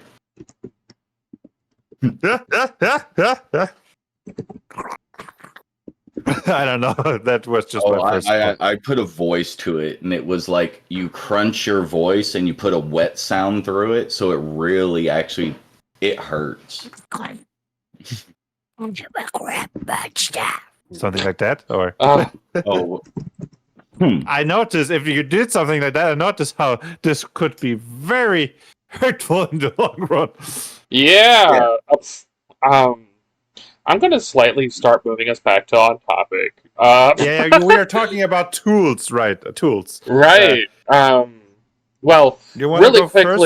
I don't know. That was just my first thought. I put a voice to it, and it was like you crunch your voice and you put a wet sound through it, so it really actually it hurts. Something like that, or Oh, I noticed if you did something like that, I noticed how this could be very hurtful in the long run. Yeah. I'm going to slightly start moving us back to on topic. Yeah, we are talking about tools, right? Tools. Right. Well, You want to really go first?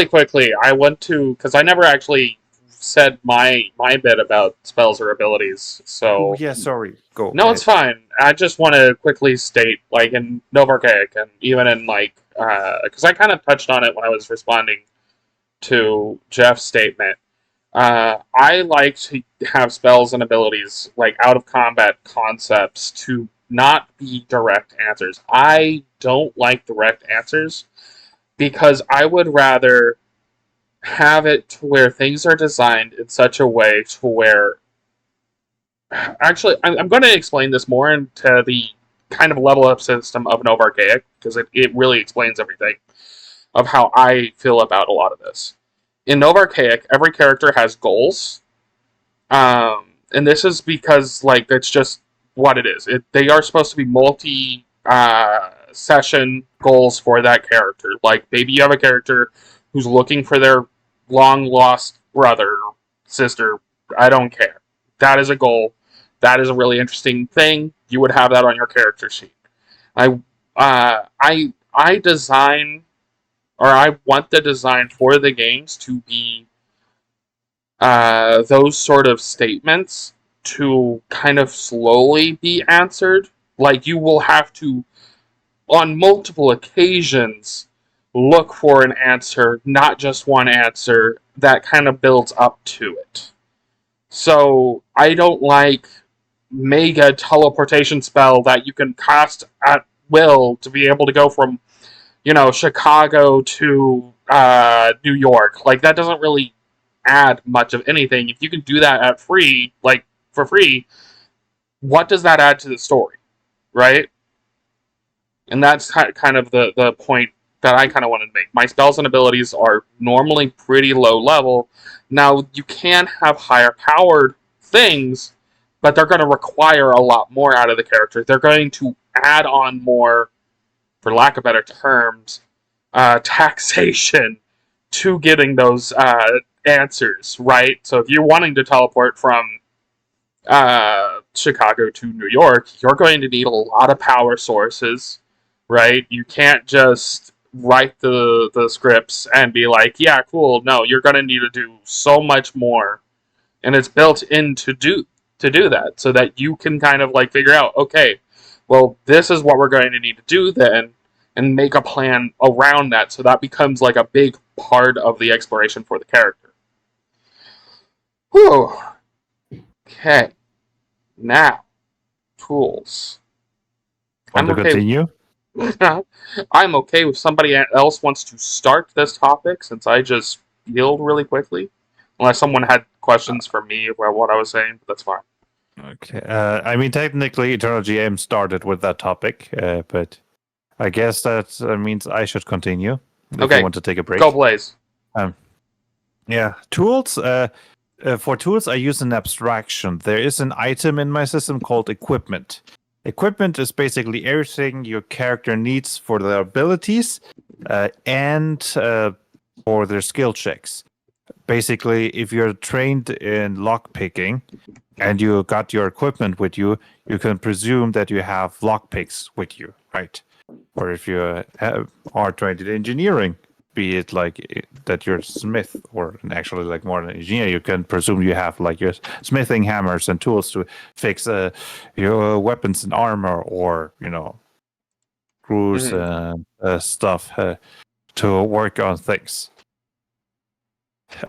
quickly, I want to, because I never actually said my bit about spells or abilities. So Oh, yeah, sorry. Go. no, it's fine. I just want to quickly state, like in Nova Archaic, and even in like, because I kind of touched on it when I was responding to Jeff's statement. I like to have spells and abilities, like out of combat concepts, to not be direct answers. I don't like direct answers because I would rather have it to where things are designed in such a way to where. Actually, I'm going to explain this more into the kind of level up system of Nova Archaic because it really explains everything of how I feel about a lot of this. In Nova Archaic, every character has goals. And this is because, like, that's just what it is. They are supposed to be multi-session goals for that character. Like, maybe you have a character who's looking for their long-lost brother, sister. I don't care. That is a goal. That is a really interesting thing. You would have that on your character sheet. I design, or I want the design for the games to be those sort of statements to kind of slowly be answered. Like, you will have to, on multiple occasions, look for an answer, not just one answer, that kind of builds up to it. So, I don't like mega teleportation spell that you can cast at will to be able to go from, Chicago to New York. Like, that doesn't really add much of anything. If you can do that for free, what does that add to the story, right? And that's kind of the point that I kind of wanted to make. My spells and abilities are normally pretty low level. Now, you can have higher powered things, but they're going to require a lot more out of the character. They're going to add on more, for lack of better terms, taxation to getting those answers, right? So if you're wanting to teleport from Chicago to New York, you're going to need a lot of power sources, right? You can't just write the scripts and be like, yeah, cool. No, you're going to need to do so much more, and it's built in to do that, so that you can kind of like figure out, okay, well, this is what we're going to need to do then, and make a plan around that, so that becomes like a big part of the exploration for the character. Whew. Okay. Now, tools. Want to continue? I'm okay if somebody else wants to start this topic, since I just yielded really quickly. Unless someone had questions for me about what I was saying, but that's fine. Okay. I mean, technically, Eternal GM started with that topic, but I guess that means I should continue. If Okay, you want to take a break. Go Blaze. Yeah, tools. For tools, I use an abstraction. There is an item in my system called equipment. Equipment is basically everything your character needs for their abilities and for their skill checks. Basically, if you're trained in lockpicking and you got your equipment with you, you can presume that you have lockpicks with you, right? Or if you are trained in engineering, be it like that you're a smith or actually like more than an engineer, you can presume you have like your smithing hammers and tools to fix your weapons and armor, or screws and stuff to work on things.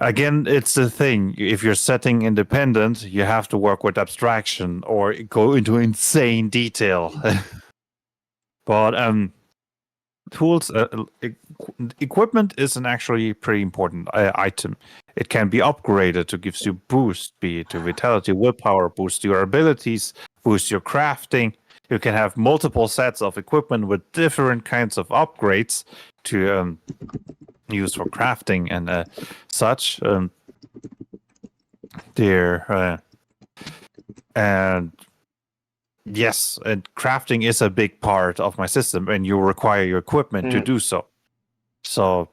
Again, it's the thing. If you're setting independent, you have to work with abstraction or go into insane detail. But tools, equipment is an actually pretty important item. It can be upgraded to give you boost, be it to vitality, willpower, boost your abilities, boost your crafting. You can have multiple sets of equipment with different kinds of upgrades to use for crafting and such. And yes, and crafting is a big part of my system, and you require your equipment to do so. So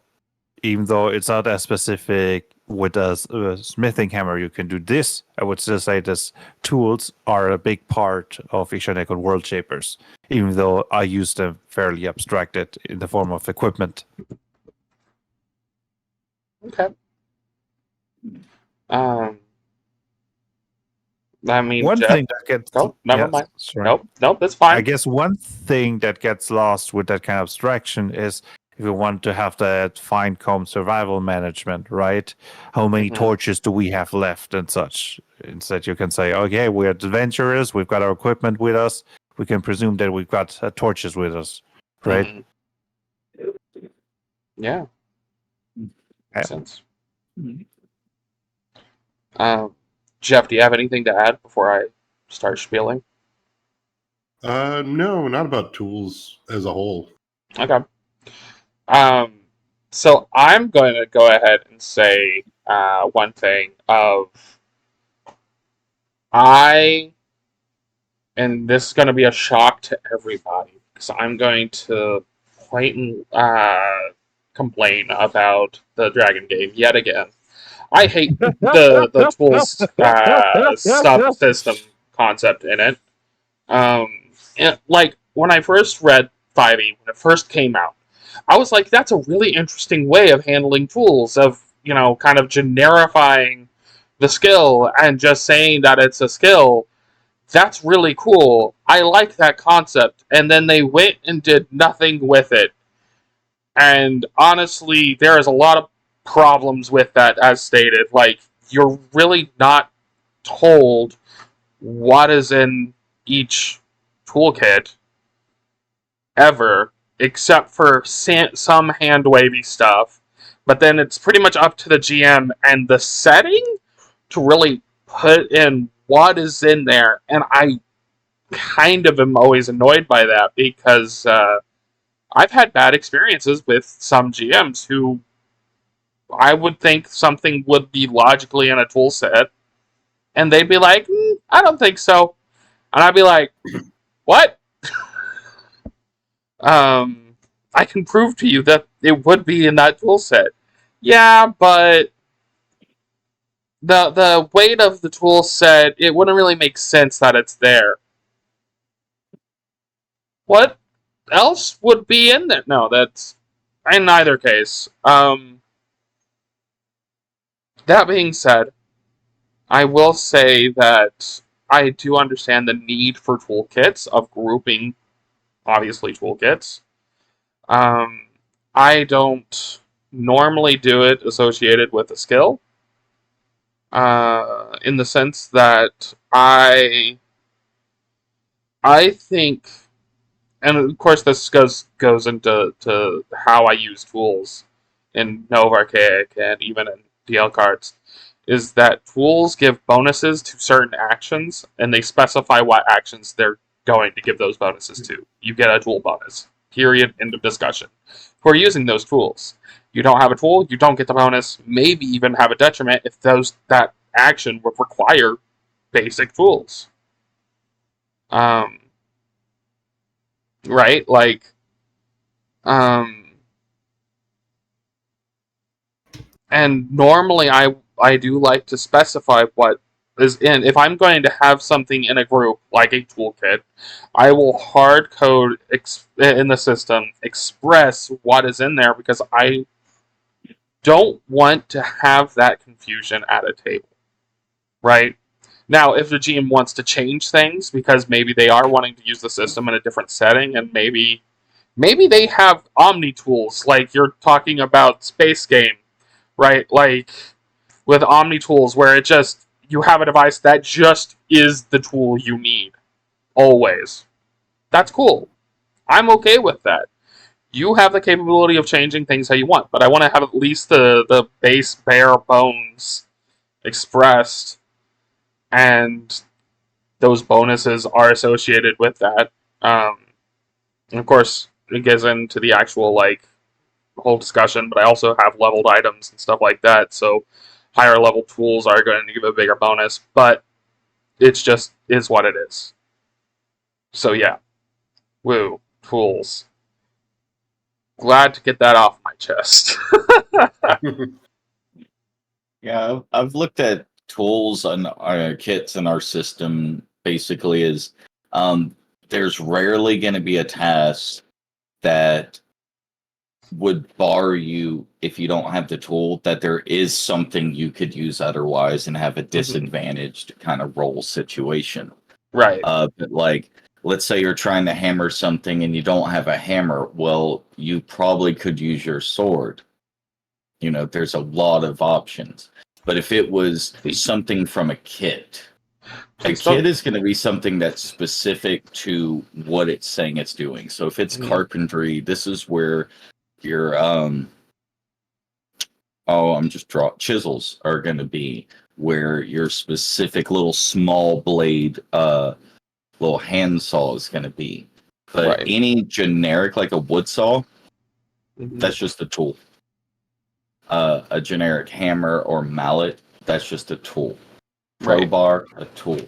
even though it's not as specific with a smithing hammer, you can do this. I would still say this tools are a big part of Ishanekon World Shapers, even though I use them fairly abstracted in the form of equipment. Okay. I mean, one Jeff, thing that gets never mind. Sorry. Nope, that's fine. I guess one thing that gets lost with that kind of abstraction is if you want to have that fine comb survival management, right? How many torches do we have left and such? Instead, you can say, okay, we're adventurers, we've got our equipment with us, we can presume that we've got torches with us, right? Yeah. Makes sense. Jeff, do you have anything to add before I start spieling? No, not about tools as a whole. Okay. So I'm going to go ahead and say one thing of and this is going to be a shock to everybody, because I'm going to complain about the Dragon game yet again. I hate the tools subsystem concept in it. And like when I first read 5e, when it first came out, I was like, that's a really interesting way of handling tools, of, kind of generifying the skill and just saying that it's a skill. That's really cool. I like that concept. And then they went and did nothing with it. And honestly, there is a lot of problems with that, as stated. Like, you're really not told what is in each toolkit ever, except for some hand-wavy stuff. But then it's pretty much up to the GM and the setting to really put in what is in there. And I kind of am always annoyed by that, because I've had bad experiences with some GMs who I would think something would be logically in a tool set, and they'd be like, I don't think so. And I'd be like, what? I can prove to you that it would be in that tool set. Yeah, but the weight of the tool set, it wouldn't really make sense that it's there. What else would be in there? No, that's in either case. That being said, I will say that I do understand the need for toolkits, of grouping, obviously, toolkits. I don't normally do it associated with a skill, in the sense that I think, and of course this goes into how I use tools in Nova Archaic and even in DL cards, is that tools give bonuses to certain actions, and they specify what actions they're going to give those bonuses to. You get a tool bonus. Period. End of discussion. For using those tools. You don't have a tool, you don't get the bonus. Maybe even have a detriment if that action would require basic tools. Right? Like, and normally I do like to specify what is in. If I'm going to have something in a group, like a toolkit, I will hard code in the system, express what is in there, because I don't want to have that confusion at a table. Right? Now, if the GM wants to change things, because maybe they are wanting to use the system in a different setting, and maybe they have Omni tools, like you're talking about Space Game, right? Like, with Omni tools, where you have a device that just is the tool you need. Always. That's cool. I'm okay with that. You have the capability of changing things how you want, but I want to have at least the base bare bones expressed, and those bonuses are associated with that. And of course, it gets into the actual, like, whole discussion, but I also have leveled items and stuff like that, so higher level tools are going to give a bigger bonus, but it's just is what it is. So yeah. Woo. Tools. Glad to get that off my chest. Yeah, I've looked at tools and kits in our system basically as there's rarely going to be a task that would bar you if you don't have the tool, that there is something you could use otherwise and have a disadvantaged kind of roll situation. Right. But like, let's say you're trying to hammer something and you don't have a hammer. Well, you probably could use your sword. You know, there's a lot of options. But if it was something from a kit, a kit is going to be something that's specific to what it's saying it's doing. So if it's carpentry, this is where your chisels are going to be, where your specific little small blade little handsaw is going to be. But any generic, like a wood saw, that's just a tool. A generic hammer or mallet, that's just a tool. Crowbar, a tool.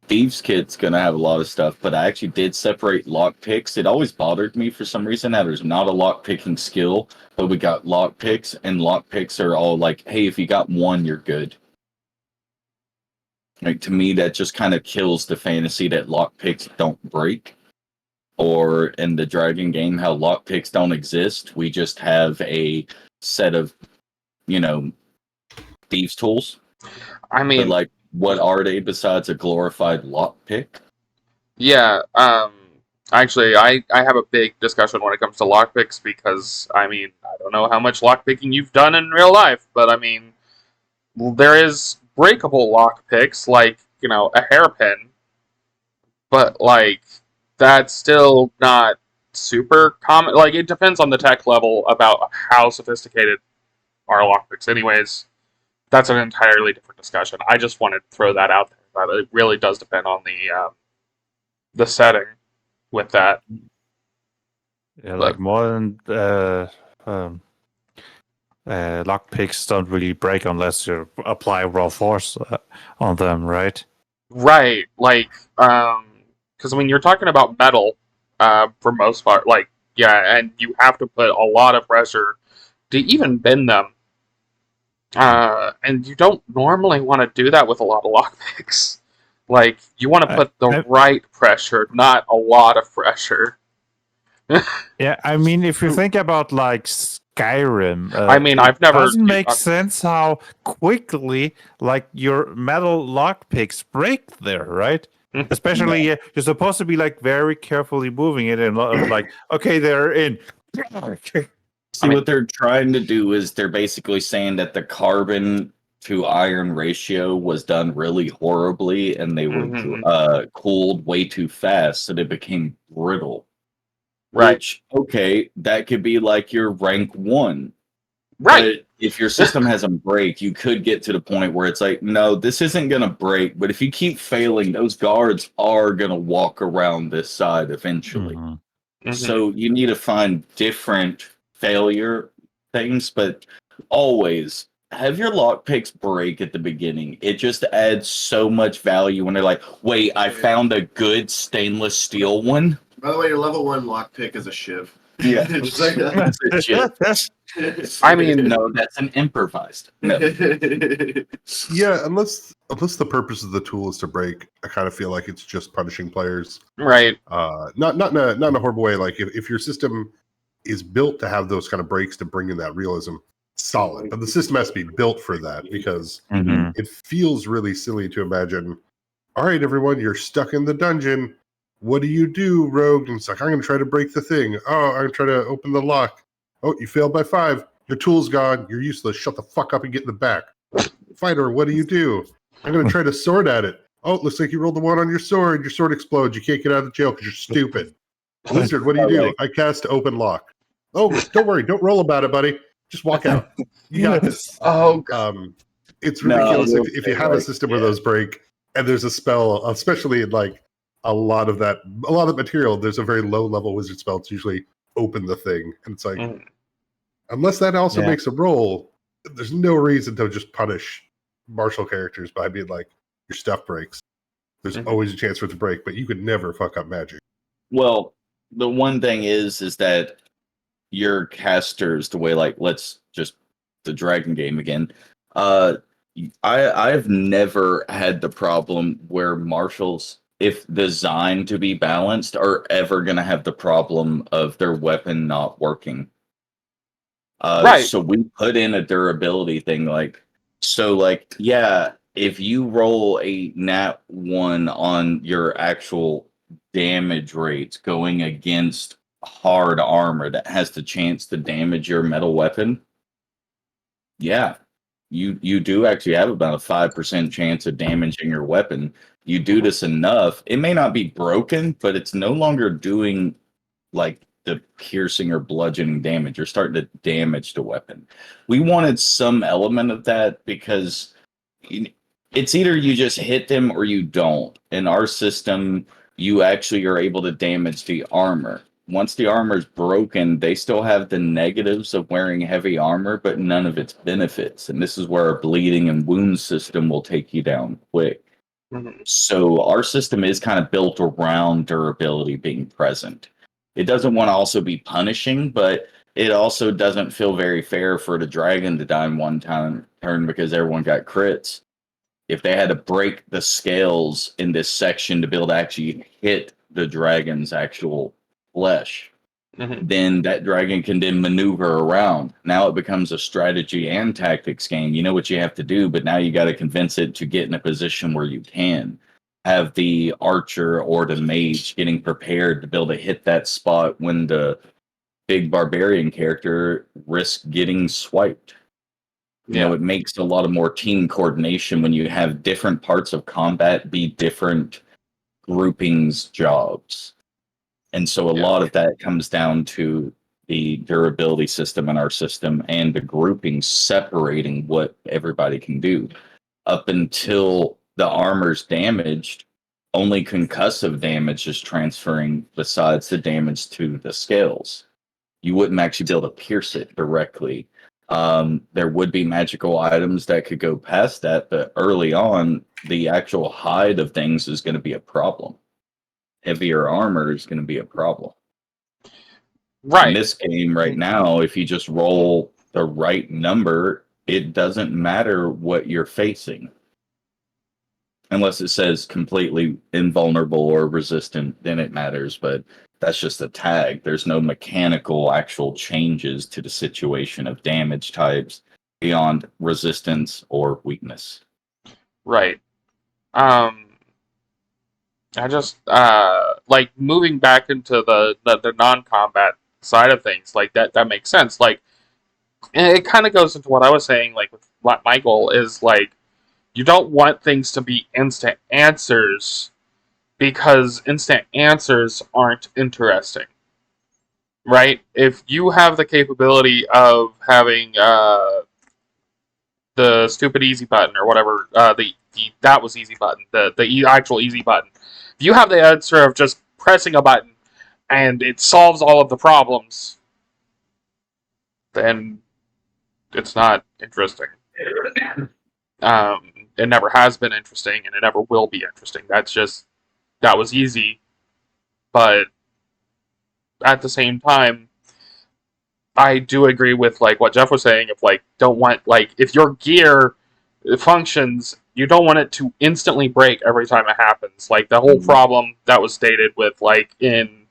Thieves Kit's gonna have a lot of stuff, but I actually did separate lockpicks. It always bothered me for some reason that there's not a lockpicking skill, but we got lockpicks, and lockpicks are all like, hey, if you got one, you're good. Like, to me, that just kind of kills the fantasy that lockpicks don't break. Or in the Dragon game, how lockpicks don't exist. We just have a set of, thieves' tools. I mean, but like, what are they besides a glorified lockpick? Yeah, actually, I have a big discussion when it comes to lockpicks, because, I mean, I don't know how much lockpicking you've done in real life, but, I mean, there is breakable lockpicks, like, a hairpin, but, like, that's still not super common. Like, it depends on the tech level about how sophisticated are lockpicks anyways. That's an entirely different discussion. I just wanted to throw that out there, that it really does depend on the setting with that. Yeah, like modern lockpicks don't really break unless you apply raw force on them, right? Right, like, because when you're talking about metal, for most part, like, yeah, and you have to put a lot of pressure to even bend them. And you don't normally want to do that with a lot of lockpicks. Like, you want to put the right pressure, not a lot of pressure. Yeah, I mean, if you think about, like, Skyrim, I mean, I've never... It doesn't make sense how quickly, like, your metal lockpicks break there, right? Especially, you're supposed to be, like, very carefully moving it, and like, okay, they're in. See, what they're trying to do is they're basically saying that the carbon to iron ratio was done really horribly, and they were cooled way too fast, so they became brittle. Right. Which, okay, that could be like your rank 1. Right. if your system hasn't break, you could get to the point where it's like, no, this isn't going to break. But if you keep failing, those guards are going to walk around this side eventually. Mm-hmm. So you need to find different failure things, but always have your lockpicks break at the beginning. It just adds so much value when they're like, wait, I found a good stainless steel one. By the way, your level 1 lockpick is a shiv. Yeah. Just like that. That's a shit. I mean, No, that's an improvised. No. Yeah, unless the purpose of the tool is to break, I kind of feel like it's just punishing players. right. Not in a horrible way. Like if your system is built to have those kind of breaks to bring in that realism, solid. But the system has to be built for that, because it feels really silly to imagine, all right, everyone, you're stuck in the dungeon. What do you do, rogue? And it's like, I'm going to try to break the thing. Oh, I'm going to try to open the lock. Oh, you failed by 5. Your tool's gone. You're useless. Shut the fuck up and get in the back. Fighter, what do? I'm going to try to sword at it. Oh, it looks like you rolled the 1 on your sword. Your sword explodes. You can't get out of the jail because you're stupid. Wizard, what do? I cast open lock. Oh, don't worry. Don't roll about it, buddy. Just walk out. You got this. Oh, It's ridiculous No, if you have a system where those break and there's a spell, especially in like a lot of material. There's a very low level wizard spell. It's usually open the thing, and it's like, unless that also makes a roll, there's no reason to just punish martial characters by being like, your stuff breaks. There's always a chance for it to break, but you could never fuck up magic. Well, the one thing is that your casters, the way, like, let's just the dragon game again. I've never had the problem where martials, if designed to be balanced, are ever going to have the problem of their weapon not working. Right. So we put in a durability thing, if you roll a nat 1 on your actual damage rates going against hard armor that has the chance to damage your metal weapon, you do actually have about a 5% chance of damaging your weapon. You do this enough, it may not be broken, but it's no longer doing like the piercing or bludgeoning damage. You're starting to damage the weapon. We wanted some element of that because it's either you just hit them or you don't. In our system, you actually are able to damage the armor. Once the armor is broken, they still have the negatives of wearing heavy armor, but none of its benefits. And this is where our bleeding and wound system will take you down quick. So our system is kind of built around durability being present. It doesn't want to also be punishing, but it also doesn't feel very fair for the dragon to die in one turn because everyone got crits. If they had to break the scales in this section to be able to actually hit the dragon's actual flesh, then that dragon can then maneuver around. Now it becomes a strategy and tactics game. You know what you have to do, but now you got to convince it to get in a position where you can have the archer or the mage getting prepared to be able to hit that spot when the big barbarian character risks getting swiped. You know, it makes a lot of more team coordination when you have different parts of combat be different groupings jobs. And so a lot of that comes down to the durability system in our system and the grouping separating what everybody can do. Up until the armor's damaged, only concussive damage is transferring besides the damage to the scales. You wouldn't actually be able to pierce it directly. There would be magical items that could go past that, but early on, the actual hide of things is going to be a problem. Heavier armor is going to be a problem. Right. In this game right now, if you just roll the right number, it doesn't matter what you're facing. Unless it says completely invulnerable or resistant, then it matters, but that's just a tag. There's no mechanical actual changes to the situation of damage types beyond resistance or weakness. Right. I just like moving back into the non-combat side of things, like that makes sense. Like, and it kind of goes into what I was saying, like with what my goal is, like, you don't want things to be instant answers because instant answers aren't interesting. Right? If you have the capability of having the stupid easy button or whatever, that was easy button, the actual easy button. If you have the answer of just pressing a button and it solves all of the problems, then it's not interesting. It never has been interesting, and it never will be interesting. That was easy, but at the same time, I do agree with like what Jeff was saying. If like don't want like if your gear functions, you don't want it to instantly break every time it happens. Like the whole problem that was stated with like in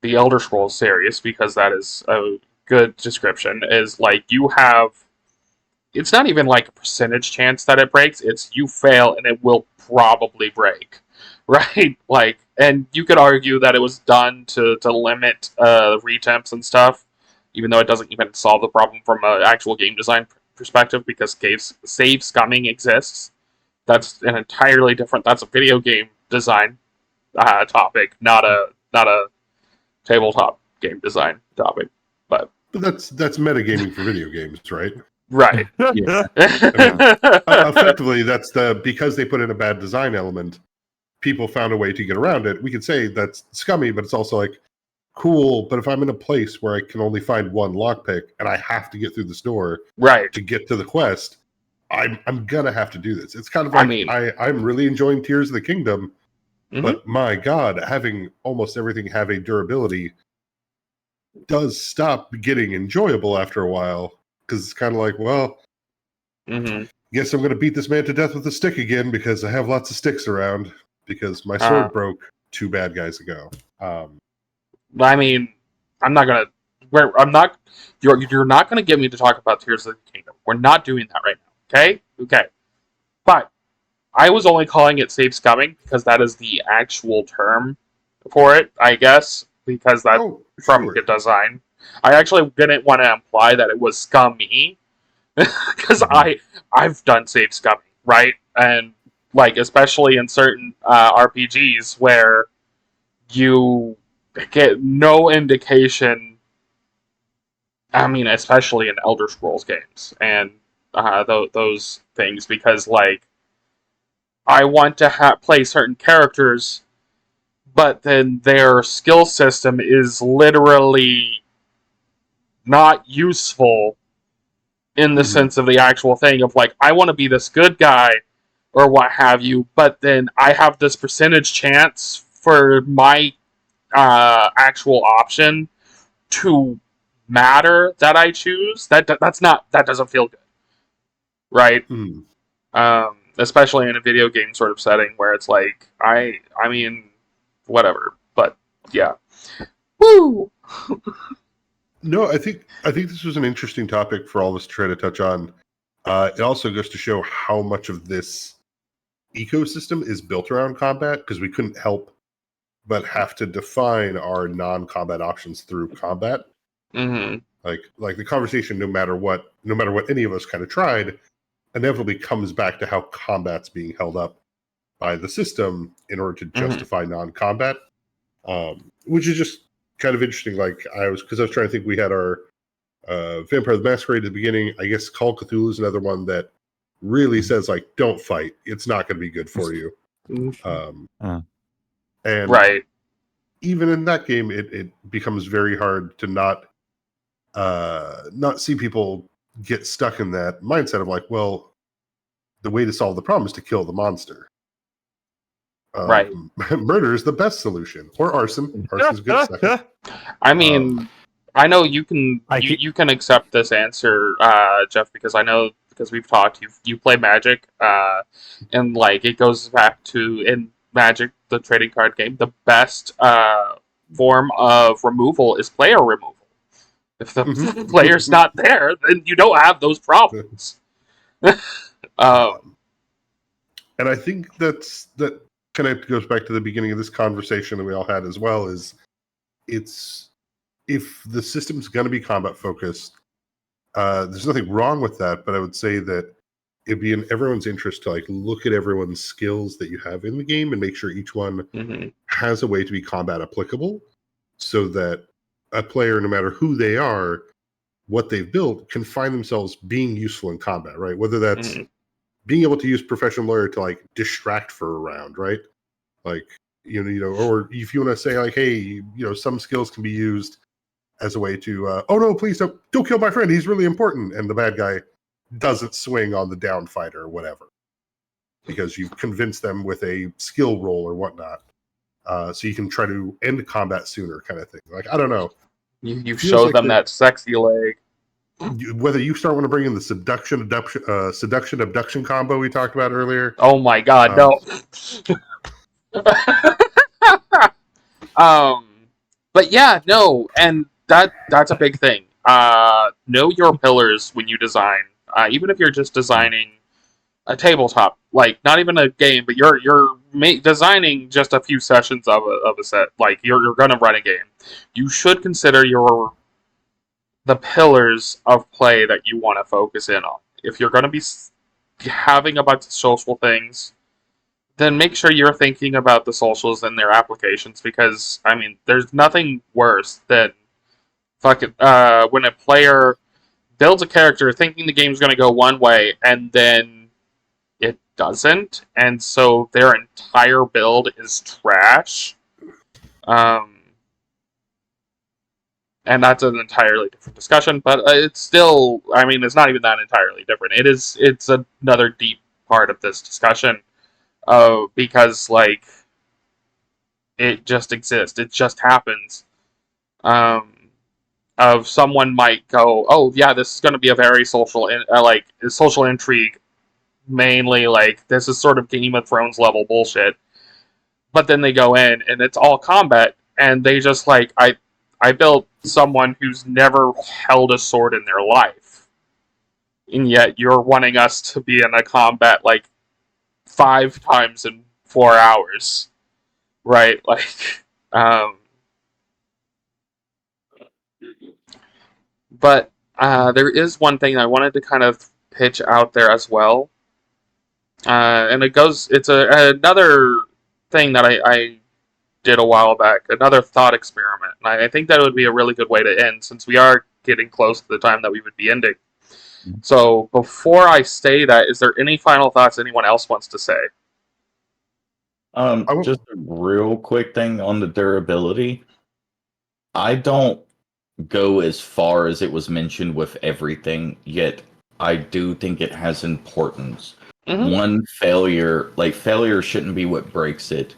the Elder Scrolls series, because that is a good description, is like you have. It's not even like a percentage chance that it breaks. It's you fail and it will probably break, right? Like, and you could argue that it was done to limit retemps and stuff, even though it doesn't even solve the problem from an actual game design perspective, because save scumming exists. That's an entirely different. That's a video game design topic, not a tabletop game design topic. But that's metagaming for video games, right? Right. Yeah. Effectively, that's because they put in a bad design element, people found a way to get around it. We could say that's scummy, but it's also like cool. But if I'm in a place where I can only find one lockpick and I have to get through this door right to get to the quest, I'm gonna have to do this. It's kind of like I'm really enjoying Tears of the Kingdom, but my God, having almost everything have a durability does stop getting enjoyable after a while. Because it's kind of like, well, guess I'm going to beat this man to death with a stick again because I have lots of sticks around because my sword broke 2 bad guys ago. I mean, I'm not gonna. You're not gonna get me to talk about Tears of the Kingdom. We're not doing that right now. Okay. Okay. But I was only calling it save scumming because that is the actual term for it, I guess, because that's from the design. I actually didn't want to imply that it was scummy, because I've done save scumming, right? And like especially in certain RPGs where you get no indication. I mean, especially in Elder Scrolls games and those things, because like I want to play certain characters, but then their skill system is literally not useful in the sense of the actual thing of like, I want to be this good guy or what have you, but then I have this percentage chance for my actual option to matter that I choose. That doesn't feel good, right? Especially in a video game sort of setting where it's like, I mean, whatever, but yeah. Woo! No, I think this was an interesting topic for all of us to try to touch on. It also goes to show how much of this ecosystem is built around combat, because we couldn't help but have to define our non-combat options through combat. Like the conversation, no matter what any of us kind of tried, inevitably comes back to how combat's being held up by the system in order to justify non-combat, which is just kind of interesting. Like I was trying to think, we had our Vampire the Masquerade at the beginning. I guess Call of Cthulhu is another one that really says like, don't fight. It's not going to be good for you. And right. Even in that game, it becomes very hard to not see people get stuck in that mindset of like, well, the way to solve the problem is to kill the monster. Right. Murder is the best solution, or arson. Arson's a good second. I mean, I know you can you can accept this answer, Jeff, because I know, because we've talked. You play Magic, and like it goes back to in Magic, the trading card game, the best form of removal is player removal. If the player's not there, then you don't have those problems. And I think that kind of goes back to the beginning of this conversation that we all had as well, is it's, if the system's going to be combat focused, there's nothing wrong with that, but I would say that it'd be in everyone's interest to like look at everyone's skills that you have in the game and make sure each one has a way to be combat applicable, so that a player, no matter who they are, what they've built can find themselves being useful in combat, right? Whether that's being able to use professional lawyer to like distract for a round, right? Like, or if you want to say like, hey, some skills can be used as a way to, oh no, please don't kill my friend. He's really important. And the bad guy doesn't swing on the down fighter or whatever, because you've convinced them with a skill roll or whatnot. So you can try to end combat sooner, kind of thing. Like, I don't know. You show them that sexy leg. Whether you start want to bring in the seduction abduction combo we talked about earlier. Oh my god, no. But yeah, no, and that's a big thing. Know your pillars when you design. Even if you're just designing a tabletop, like not even a game, but you're designing just a few sessions of a set. Like you're gonna run a game. You should consider the pillars of play that you want to focus in on. If you're gonna be having a bunch of social things, then make sure you're thinking about the socials and their applications, because I mean, there's nothing worse than when a player builds a character thinking the game's going to go one way and then it doesn't, and so their entire build is trash. And that's an entirely different discussion, but it's still, I mean, it's not even that entirely different. It's another deep part of this discussion. Because, like, it just exists. It just happens. Of someone might go, oh, yeah, this is going to be a very social intrigue. Mainly, like, this is sort of Game of Thrones level bullshit. But then they go in, and it's all combat, and they just, like, I built someone who's never held a sword in their life. And yet you're wanting us to be in a combat, like, 5 times in 4 hours, right? Like, but there is one thing I wanted to kind of pitch out there as well, and it's another thing that I did a while back, another thought experiment, and I think that it would be a really good way to end, since we are getting close to the time that we would be ending. So before I say that, is there any final thoughts anyone else wants to say? Just a real quick thing on the durability. I don't go as far as it was mentioned with everything, yet I do think it has importance. One failure shouldn't be what breaks it.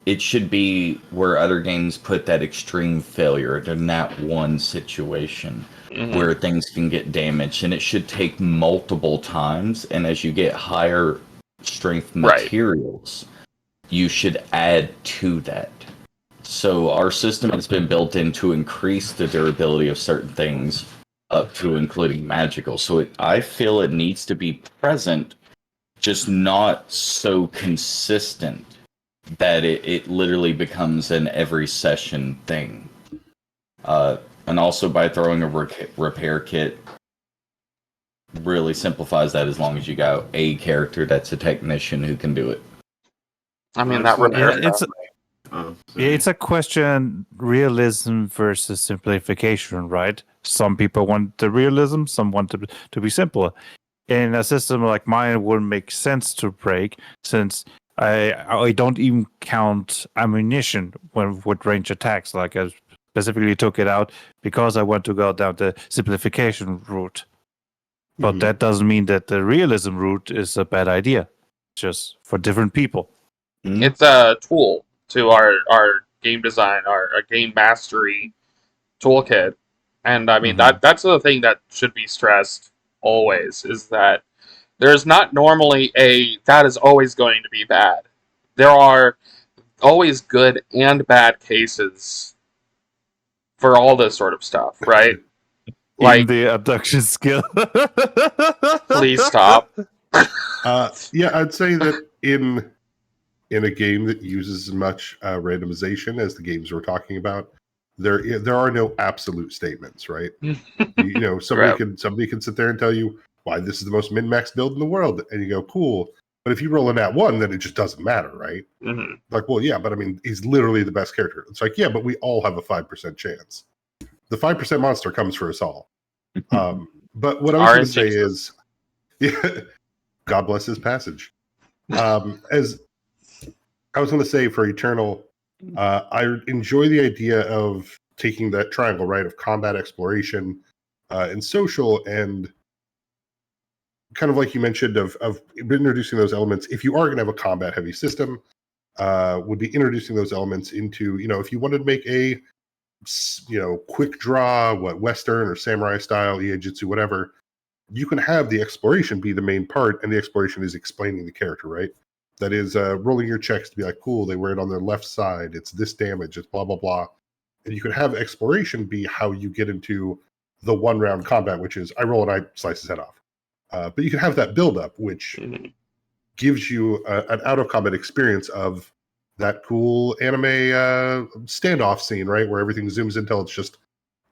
It should be where other games put that extreme failure in that one situation where things can get damaged, and it should take multiple times, and as you get higher strength materials, you should add to that. So our system has been built in to increase the durability of certain things up to including magical. So I feel it needs to be present, just not so consistent that it literally becomes an every session thing. And also by throwing a repair kit really simplifies that, as long as you got a character that's a technician who can do it. I mean, that repair. It's a question, realism versus simplification, right? Some people want the realism, some want to be simpler. In a system like mine, it wouldn't make sense to break, since I don't even count ammunition with range attacks. Like, I specifically took it out because I want to go down the simplification route. But that doesn't mean that the realism route is a bad idea. Just for different people. It's a tool to our game design, our game mastery toolkit. And I mean, that's the thing that should be stressed always, is that there's not normally that is always going to be bad. There are always good and bad cases for all this sort of stuff, right? Like the abduction skill. Please stop. Yeah, I'd say that in a game that uses as much randomization as the games we're talking about, there are no absolute statements, right? Somebody can sit there and tell you why this is the most min-max build in the world, and you go, cool. But if you roll a nat 1, then it just doesn't matter, right? Like, well, yeah, but I mean, he's literally the best character. It's like, yeah, but we all have a 5% chance. The 5% monster comes for us all. But what I was going to say RNG. is, yeah, God bless his passage. As I was going to say for Eternal, I enjoy the idea of taking that triangle, right, of combat, exploration, and social, and kind of like you mentioned of introducing those elements. If you are going to have a combat heavy system, would be introducing those elements into, if you wanted to make a, quick draw, Western or samurai style, Iejitsu, whatever, you can have the exploration be the main part, and the exploration is explaining the character, right? That is rolling your checks to be like, cool, they wear it on their left side, it's this damage, it's blah, blah, blah. And you can have exploration be how you get into the one-round combat, which is I roll and I slice his head off. But you can have that build-up, which gives you an out-of-combat experience of that cool anime standoff scene, right? Where everything zooms until it's just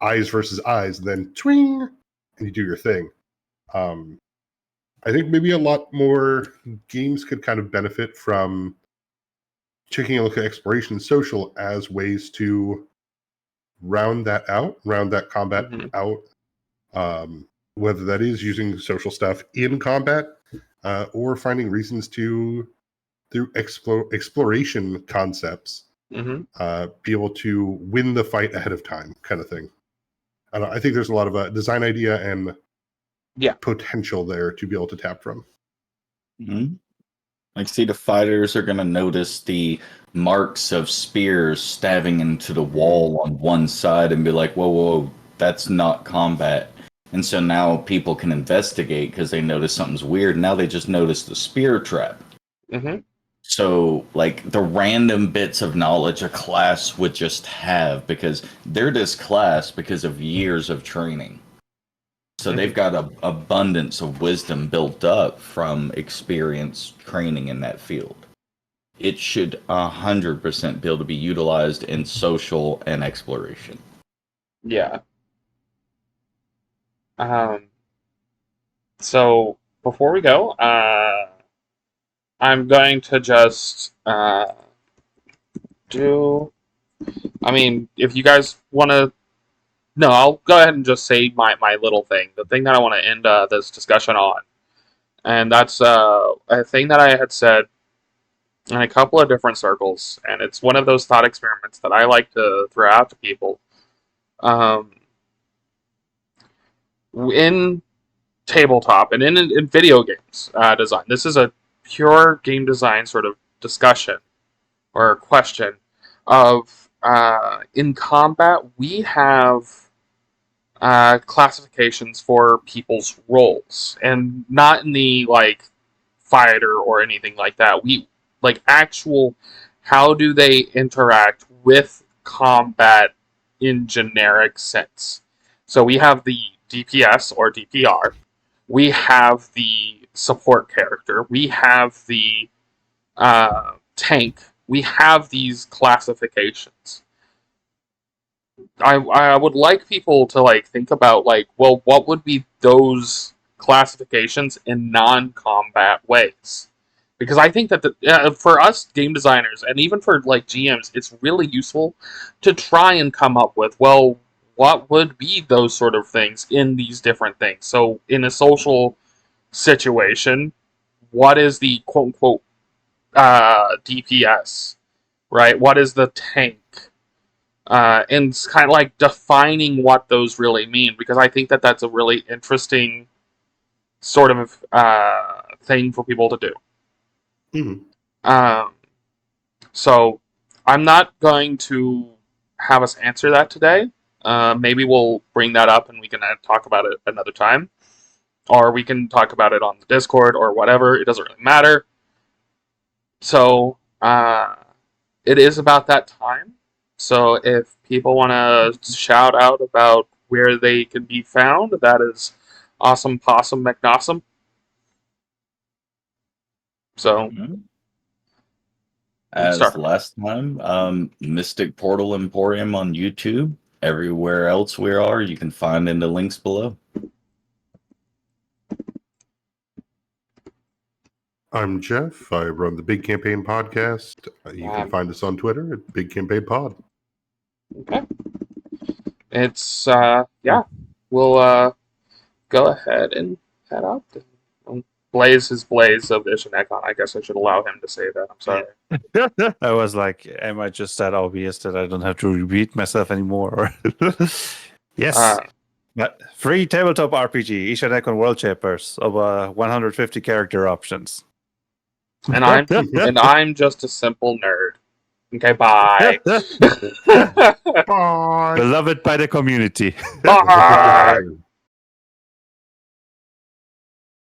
eyes versus eyes, and then twing, and you do your thing. I think maybe a lot more games could kind of benefit from taking a look at exploration and social as ways to round that combat out. Whether that is using social stuff in combat or finding reasons to, through exploration concepts, be able to win the fight ahead of time, kind of thing. I think there's a lot of design idea and potential there to be able to tap from. Like, see, the fighters are going to notice the marks of spears stabbing into the wall on one side and be like, whoa, that's not combat. And so now people can investigate because they notice something's weird. Now they just notice the spear trap. So, like, the random bits of knowledge a class would just have, because they're this class because of years of training. So they've got an abundance of wisdom built up from experience training in that field. It should 100% be able to be utilized in social and exploration. Yeah. So before we go, I'm going to just if you guys want to. No, I'll go ahead and just say my little thing. The thing that I want to end this discussion on. And that's a thing that I had said in a couple of different circles. And it's one of those thought experiments that I like to throw out to people. In tabletop and in video games design, this is a pure game design sort of discussion or question of in combat, we have classifications for people's roles, and not in the like fighter or anything like that. We like actual how do they interact with combat in generic sense. So we have the DPS or DPR, we have the support character, we have the tank, we have these classifications. I would like people to like think about like, well, what would be those classifications in non-combat ways? Because I think that for us game designers and even for like GMs, it's really useful to try and come up with, well, what would be those sort of things in these different things. So in a social situation, what is the quote-unquote DPS, right? What is the tank? And it's kind of like defining what those really mean, because I think that that's a really interesting sort of thing for people to do. So I'm not going to have us answer that today. Maybe we'll bring that up and we can talk about it another time. Or we can talk about it on the Discord or whatever. It doesn't really matter. So it is about that time. So if people want to shout out about where they can be found, that is awesome, possum, McNawsome. So, as last time, Mystic Portal Emporium on YouTube. Everywhere else we are, you can find in the links below. I'm Jeff. I run the Big Campaign podcast. You can find us on Twitter at Big Campaign Pod. Okay. It's, yeah. We'll go ahead and head out. Blaze his blaze of Ishinekon. I guess I should allow him to say that. I'm sorry. I was like, am I just that obvious that I don't have to repeat myself anymore? Yes. Free tabletop RPG, Ishinekon World Shapers, of 150 character options. And I'm just a simple nerd. Okay, bye. Bye. Beloved by the community. Bye.